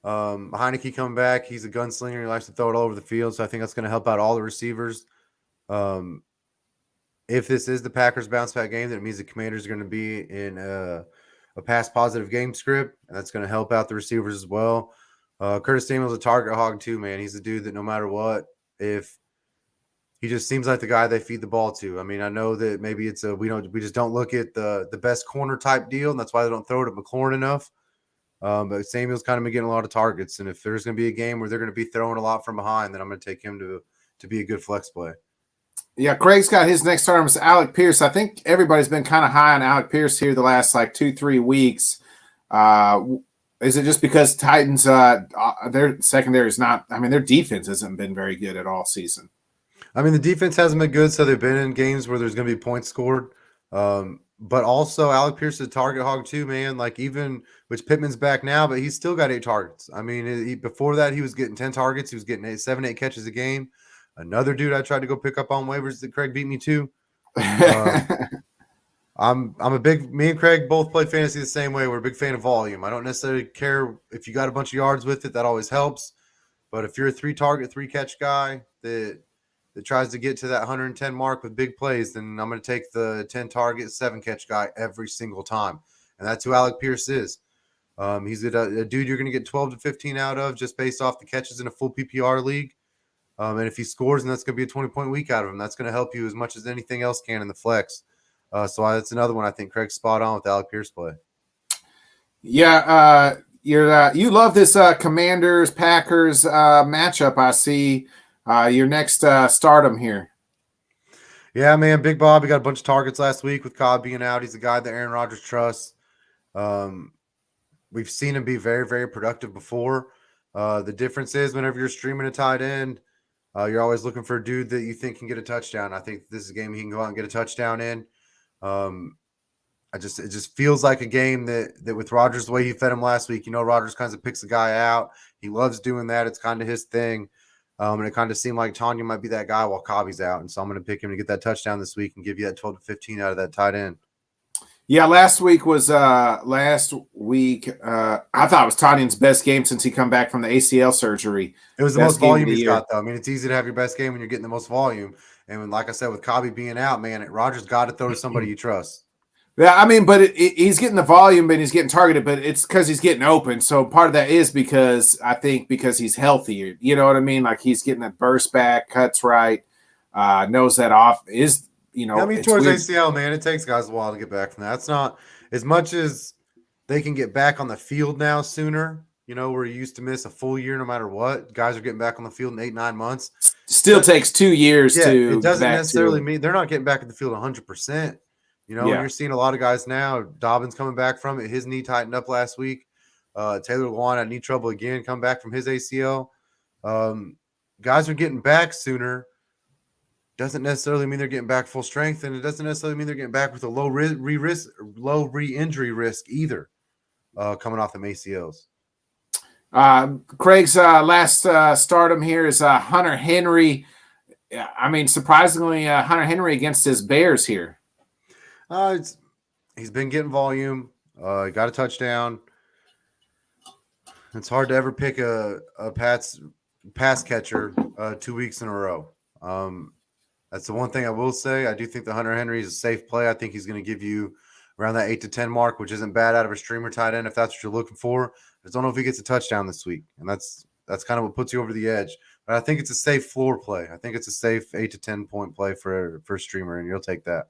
Heineke coming back. He's a gunslinger. He likes to throw it all over the field, so I think that's going to help out all the receivers. If this is the Packers bounce back game, that means the Commanders are going to be in a pass positive game script, and that's going to help out the receivers as well. Curtis Samuel's a target hog too, man. He's a dude that no matter what, if he just seems like the guy they feed the ball to. I mean, I know that maybe it's we just don't look at the best corner type deal, and that's why they don't throw it at McLaurin enough. But Samuel's kind of been getting a lot of targets, and if there's going to be a game where they're going to be throwing a lot from behind, then I'm going to take him to be a good flex play. Yeah, Craig's got his next stardom is Alec Pierce. I think everybody's been kind of high on Alec Pierce here the last 2-3 weeks. Is it just because Titans their secondary is not? I mean, their defense hasn't been very good at all season. I mean, the defense hasn't been good, so they've been in games where there's going to be points scored. But also, Alec Pierce is a target hog too, man. Which Pittman's back now, but he's still got 8 targets. I mean, before that, he was getting 10 targets. He was getting 7-8 catches a game. Another dude I tried to go pick up on waivers that Craig beat me to. Me and Craig both play fantasy the same way. We're a big fan of volume. I don't necessarily care if you got a bunch of yards with it. That always helps. But if you're a 3-target, 3-catch guy that tries to get to that 110 mark with big plays, then I'm going to take the 10-target, 7-catch guy every single time. And that's who Alec Pierce is. He's a dude you're going to get 12 to 15 out of just based off the catches in a full PPR league. And if he scores, then that's going to be a 20-point week out of him. That's going to help you as much as anything else can in the flex. So that's another one I think Craig's spot on with Alec Pierce play. Yeah, you love this Commanders Packers matchup. I see your next stardom here. Yeah, man, Big Bob. He got a bunch of targets last week with Cobb being out. He's a guy that Aaron Rodgers trusts. We've seen him be very, very productive before. The difference is whenever you're streaming a tight end, you're always looking for a dude that you think can get a touchdown. I think this is a game he can go out and get a touchdown in. It just feels like a game that with Rodgers, the way he fed him last week, Rodgers kind of picks the guy out. He loves doing that. It's kind of his thing. And it kind of seemed like Tanya might be that guy while Cobby's out. And so I'm going to pick him to get that touchdown this week and give you that 12 to 15 out of that tight end. Yeah, last week. I thought it was Tanyan's best game since he come back from the ACL surgery. It was the most volume he's got, though. I mean, it's easy to have your best game when you're getting the most volume. And like I said, with Cobby being out, man, Rodgers got to throw to somebody you trust. Yeah, I mean, but he's getting the volume and he's getting targeted, but it's because he's getting open. So part of that is because he's healthier. You know what I mean? Like he's getting that burst back, cuts right, knows that off is. I mean, towards ACL, man, it takes guys a while to get back from that. It's not as much as they can get back on the field now sooner, where you used to miss a full year no matter what. Guys are getting back on the field in 8-9 months. Still takes 2 years to. It doesn't necessarily mean they're not getting back in the field 100%. And you're seeing a lot of guys now. Dobbins coming back from it. His knee tightened up last week. Taylor Lewan had knee trouble again, come back from his ACL. Guys are getting back sooner. Doesn't necessarily mean they're getting back full strength, and it doesn't necessarily mean they're getting back with a low re-injury risk either, coming off them ACLs. Craig's last stardom here is Hunter Henry. I mean, surprisingly, Hunter Henry against his Bears here. He's been getting volume. He got a touchdown. It's hard to ever pick a pass catcher 2 weeks in a row. That's the one thing I will say. I do think the Hunter Henry is a safe play. I think he's going to give you around that 8 to 10 mark, which isn't bad out of a streamer tight end if that's what you're looking for. I just don't know if he gets a touchdown this week, and that's kind of what puts you over the edge. But I think it's a safe floor play. I think it's a safe 8 to 10 point play for a streamer, and you'll take that.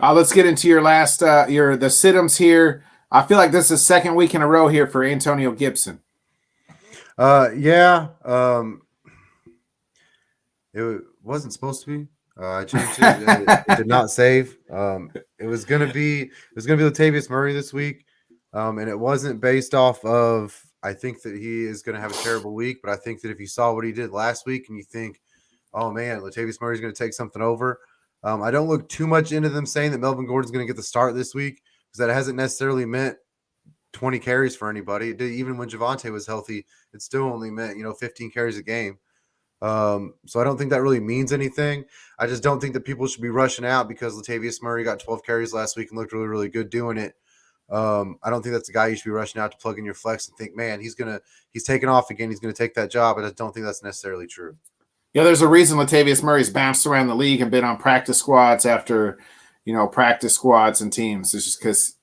Let's get into your last the situms here. I feel like this is the second week in a row here for Antonio Gibson. Yeah. It wasn't supposed to be. I changed it. It did not save. It was gonna be Latavius Murray this week, and it wasn't based off of. I think that he is going to have a terrible week, but I think that if you saw what he did last week and you think, oh man, Latavius Murray is going to take something over. I don't look too much into them saying that Melvin Gordon's going to get the start this week because that hasn't necessarily meant 20 carries for anybody. It did, even when Javonte was healthy, it still only meant 15 carries a game. So I don't think that really means anything. I just don't think that people should be rushing out because Latavius Murray got 12 carries last week and looked really, really good doing it. I don't think that's the guy you should be rushing out to plug in your flex and think, man, he's taking off again. He's going to take that job. I don't think that's necessarily true. Yeah, there's a reason Latavius Murray's bounced around the league and been on practice squads after, practice squads and teams. It's just because,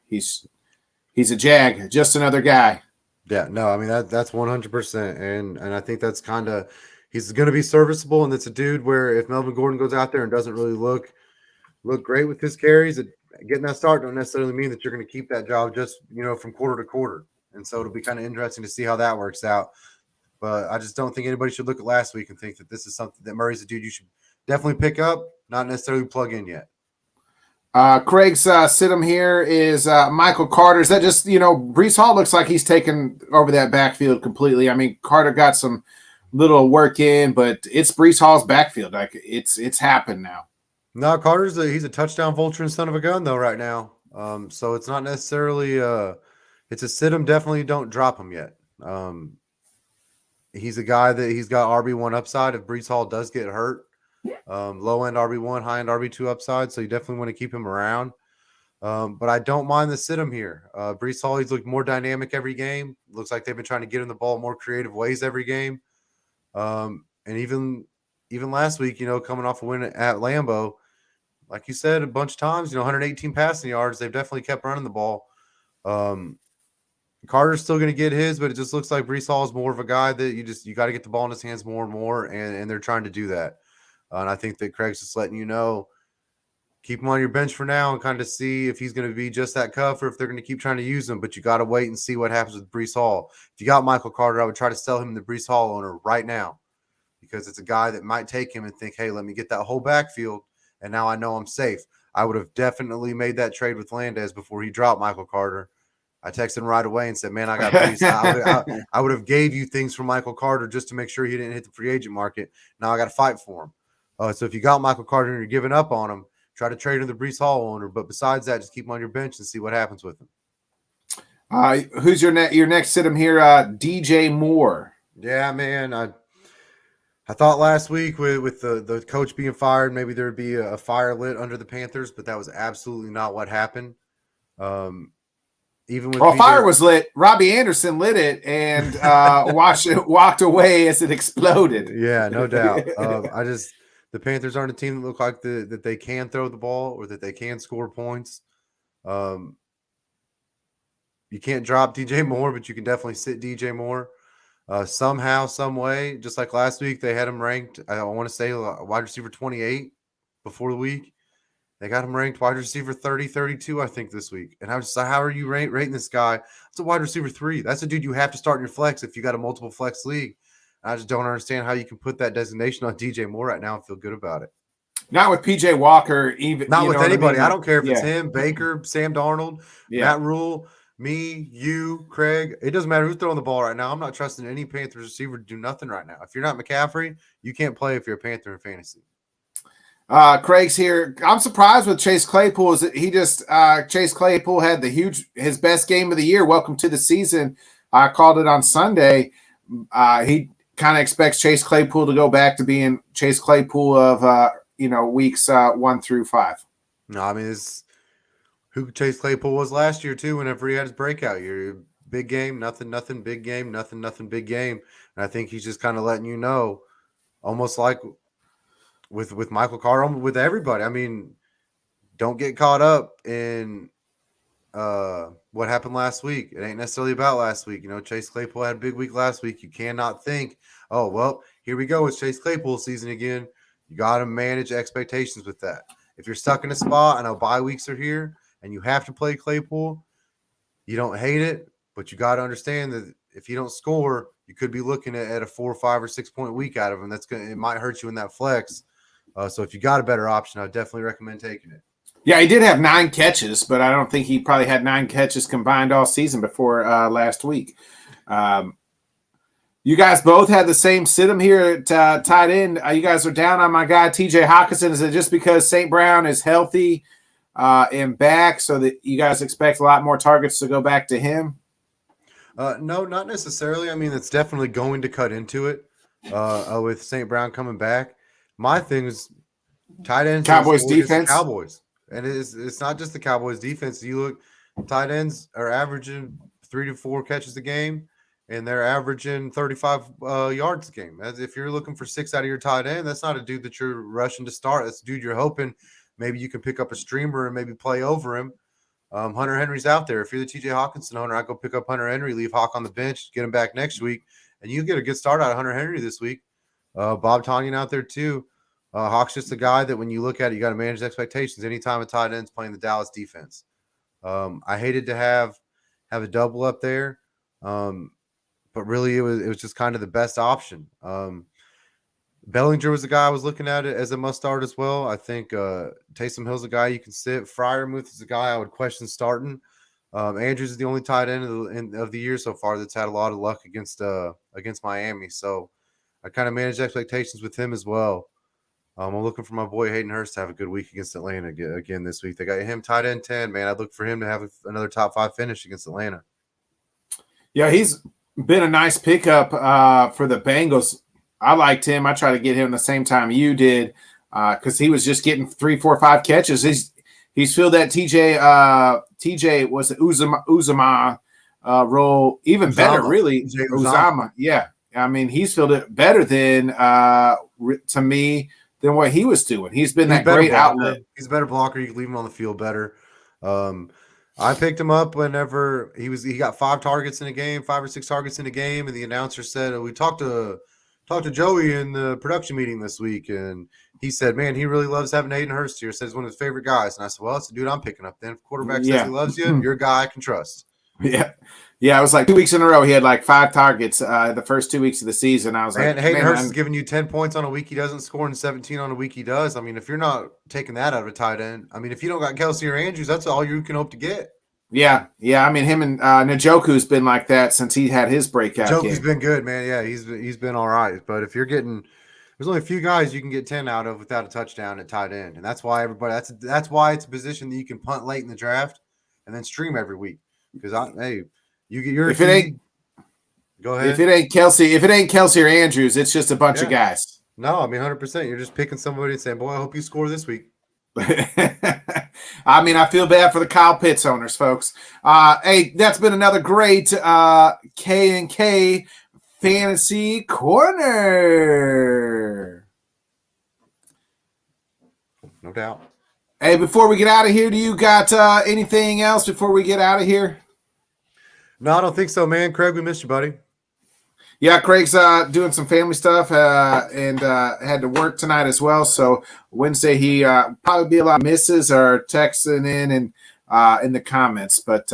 he's a Jag, just another guy. Yeah, no, I mean that's 100%, and I think that's kind of he's going to be serviceable, and it's a dude where if Melvin Gordon goes out there and doesn't really look great with his carries, getting that start don't necessarily mean that you're going to keep that job just from quarter to quarter, and so it'll be kind of interesting to see how that works out. But I just don't think anybody should look at last week and think that this is something that Murray's a dude you should definitely pick up, not necessarily plug in yet. Craig's sit-em here is Michael Carter. Is that just, Breece Hall looks like he's taken over that backfield completely. I mean, Carter got some little work in, but it's Breece Hall's backfield. Like it's happened now. No, he's a touchdown vulture and son of a gun though right now. So it's not necessarily it's a sit-em. Definitely don't drop him yet. He's a guy that he's got RB1 upside if Breece Hall does get hurt. Low end RB1, high end RB2 upside, so you definitely want to keep him around. But I don't mind the sit him here. Breece Hall, he's looked more dynamic every game. Looks like they've been trying to get him the ball more creative ways every game. And even last week, coming off a win at Lambeau, like you said a bunch of times, 118 passing yards. They've definitely kept running the ball. Carter's still going to get his, but it just looks like Breece Hall is more of a guy that you got to get the ball in his hands more and more, and they're trying to do that. And I think that Craig's just letting keep him on your bench for now and kind of see if he's going to be just that cuff or if they're going to keep trying to use him. But you got to wait and see what happens with Breece Hall. If you got Michael Carter, I would try to sell him the Breece Hall owner right now because it's a guy that might take him and think, hey, let me get that whole backfield, and now I know I'm safe. I would have definitely made that trade with Landez before he dropped Michael Carter. I texted him right away and said, man, I got Breece. I would have gave you things from Michael Carter just to make sure he didn't hit the free agent market. Now I got to fight for him. So if you got Michael Carter and you're giving up on him, try to trade him the Breece Hall owner. But besides that, just keep him on your bench and see what happens with him. Who's your next sit-em here? DJ Moore. Yeah, man. I thought last week with the coach being fired, maybe there would be a fire lit under the Panthers, but that was absolutely not what happened. Even with fire was lit. Robbie Anderson lit it and walked away as it exploded. Yeah, no doubt. The Panthers aren't a team that look like that they can throw the ball or that they can score points. You can't drop DJ Moore, but you can definitely sit DJ Moore. Somehow, some way, just like last week, they had him ranked, I want to say, wide receiver 28 before the week. They got him ranked wide receiver 30, 32, I think, this week. And I was just like, how are you rating this guy? It's a wide receiver 3. That's a dude you have to start in your flex if you got a multiple flex league. I just don't understand how you can put that designation on DJ Moore right now and feel good about it. Not with PJ Walker, even not with anybody. I don't care if it's him, Mm-hmm. Baker, Sam Darnold, Matt Rule, me, you, Craig. It doesn't matter who's throwing the ball right now. I'm not trusting any Panthers receiver to do nothing right now. If you're not McCaffrey, you can't play if you're a Panther in fantasy. Craig's here. I'm surprised with Chase Claypool. Is that he just Chase Claypool had his best game of the year. Welcome to the season. I called it on Sunday. He kind of expects Chase Claypool to go back to being Chase Claypool of weeks 1 through 5. No, I mean it's who Chase Claypool was last year too. Whenever he had his breakout year, big game, nothing, big game, nothing, big game. And I think he's just kind of letting you know, almost like with Michael Carter, with everybody. I mean, don't get caught up in what happened last week. It ain't necessarily about last week. Chase Claypool had a big week last week. You cannot think, oh, well, here we go. It's Chase Claypool season again. You got to manage expectations with that. If you're stuck in a spot, I know bye weeks are here, and you have to play Claypool, you don't hate it, but you got to understand that if you don't score, you could be looking at a 4 or 5 or 6 point week out of him. It might hurt you in that flex. So if you got a better option, I would definitely recommend taking it. Yeah, he did have 9 catches, but I don't think he probably had 9 catches combined all season before last week. You guys both had the same sit-em here at tight end. You guys are down on my guy, TJ Hawkinson. Is it just because St. Brown is healthy and back so that you guys expect a lot more targets to go back to him? No, not necessarily. I mean, it's definitely going to cut into it with St. Brown coming back. My thing is tight ends. Cowboys defense. Cowboys. And it's not just the Cowboys defense. You look, tight ends are averaging 3 to 4 catches a game, and they're averaging 35 yards a game. As if you're looking for 6 out of your tight end, that's not a dude that you're rushing to start. That's a dude you're hoping maybe you can pick up a streamer and maybe play over him. Hunter Henry's out there. If you're the TJ Hawkinson owner, I'd go pick up Hunter Henry, leave Hawk on the bench, get him back next week, and you get a good start out of Hunter Henry this week. Bob Tonyan out there too. Hawk's just a guy that when you look at it, you got to manage expectations anytime a tight end's playing the Dallas defense. I hated to have a double up there, but really it was just kind of the best option. Bellinger was the guy I was looking at it as a must start as well. I think Taysom Hill's a guy you can sit. Freiermuth is a guy I would question starting. Andrews is the only tight end of the year so far that's had a lot of luck against Miami. So I kind of managed expectations with him as well. I'm looking for my boy Hayden Hurst to have a good week against Atlanta again this week. They got him tight end 10, man. I'd look for him to have another top 5 finish against Atlanta. Yeah, he's been a nice pickup for the Bengals. I liked him. I tried to get him the same time you did because he was just getting 3, 4, 5 catches. He's filled that TJ was the Uzama role even better, really. Uzama, yeah. I mean, he's filled it better than to me than what he was doing. He's been that great outlet. He's a better blocker. You can leave him on the field better. I picked him up whenever he got 5 targets in a game, 5 or 6 targets in a game, and the announcer said, we talked to Joey in the production meeting this week, and he said, man, he really loves having Hayden Hurst here. Says one of his favorite guys. And I said, well, that's the dude I'm picking up then. If quarterback says he loves you, you're a guy I can trust. Yeah. Yeah, it was like 2 weeks in a row. He had like 5 targets the first 2 weeks of the season. I was like, Hayden Hurst is giving you 10 points on a week he doesn't score and 17 on a week he does. I mean, if you're not taking that out of a tight end, I mean, if you don't got Kelsey or Andrews, that's all you can hope to get. Yeah. I mean, him and Njoku's been like that since he had his breakout game. Njoku's been good, man. Yeah, he's been all right. But if you're getting – there's only a few guys you can get 10 out of without a touchdown at tight end. And that's why that's why it's a position that you can punt late in the draft and then stream every week. Because, you get your – Go ahead. If it ain't Kelsey or Andrews, it's just a bunch of guys. No, I mean 100%. You're just picking somebody and saying, boy, I hope you score this week. I mean, I feel bad for the Kyle Pitts owners, folks. Hey, that's been another great K&K Fantasy Corner. No doubt. Hey, before we get out of here, do you got anything else before we get out of here? No, I don't think so, man. Craig, we missed you, buddy. Yeah, Craig's doing some family stuff and had to work tonight as well. So Wednesday he probably be a lot of misses or texting in the comments. But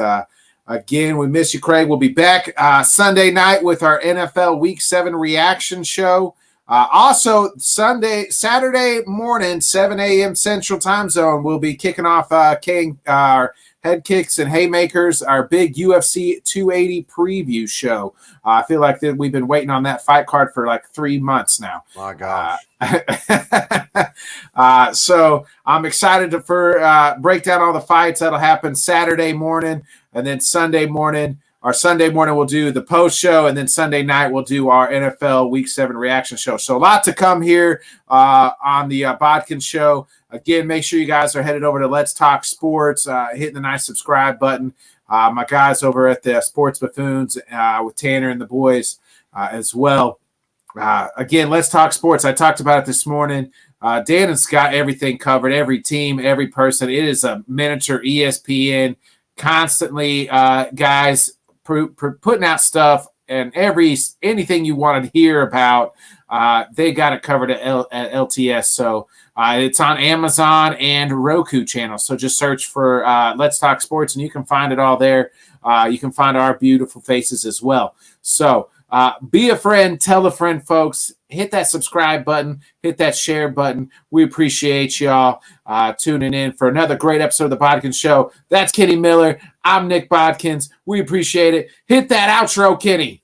again, we miss you, Craig. We'll be back Sunday night with our NFL Week 7 reaction show. Also, Saturday morning, 7 a.m. Central Time Zone, we'll be kicking off our Head Kicks and Haymakers, our big UFC 280 preview show. I feel like that we've been waiting on that fight card for like 3 months now. My gosh. So I'm excited to break down all the fights. That'll happen Saturday morning, and then Sunday morning we'll do the post show, and then Sunday night we'll do our NFL Week 7 reaction show. So a lot to come here on the Bodkin Show. Again, make sure you guys are headed over to Let's Talk Sports, hitting the nice subscribe button. My guys over at the Sports Buffoons with Tanner and the boys as well. Again, Let's Talk Sports. I talked about it this morning. Dan has got everything covered, every team, every person. It is a miniature ESPN, constantly, guys, putting out stuff and anything you want to hear about they got it covered at LTS. So it's on Amazon and Roku channel. So just search for Let's Talk Sports, and you can find it all there. You can find our beautiful faces as well. So be a friend, tell a friend, folks. Hit that subscribe button, hit that share button. We appreciate y'all tuning in for another great episode of the Bodkin Show. That's Kenny Miller. I'm Nick Bodkins. We appreciate it. Hit that outro, Kenny.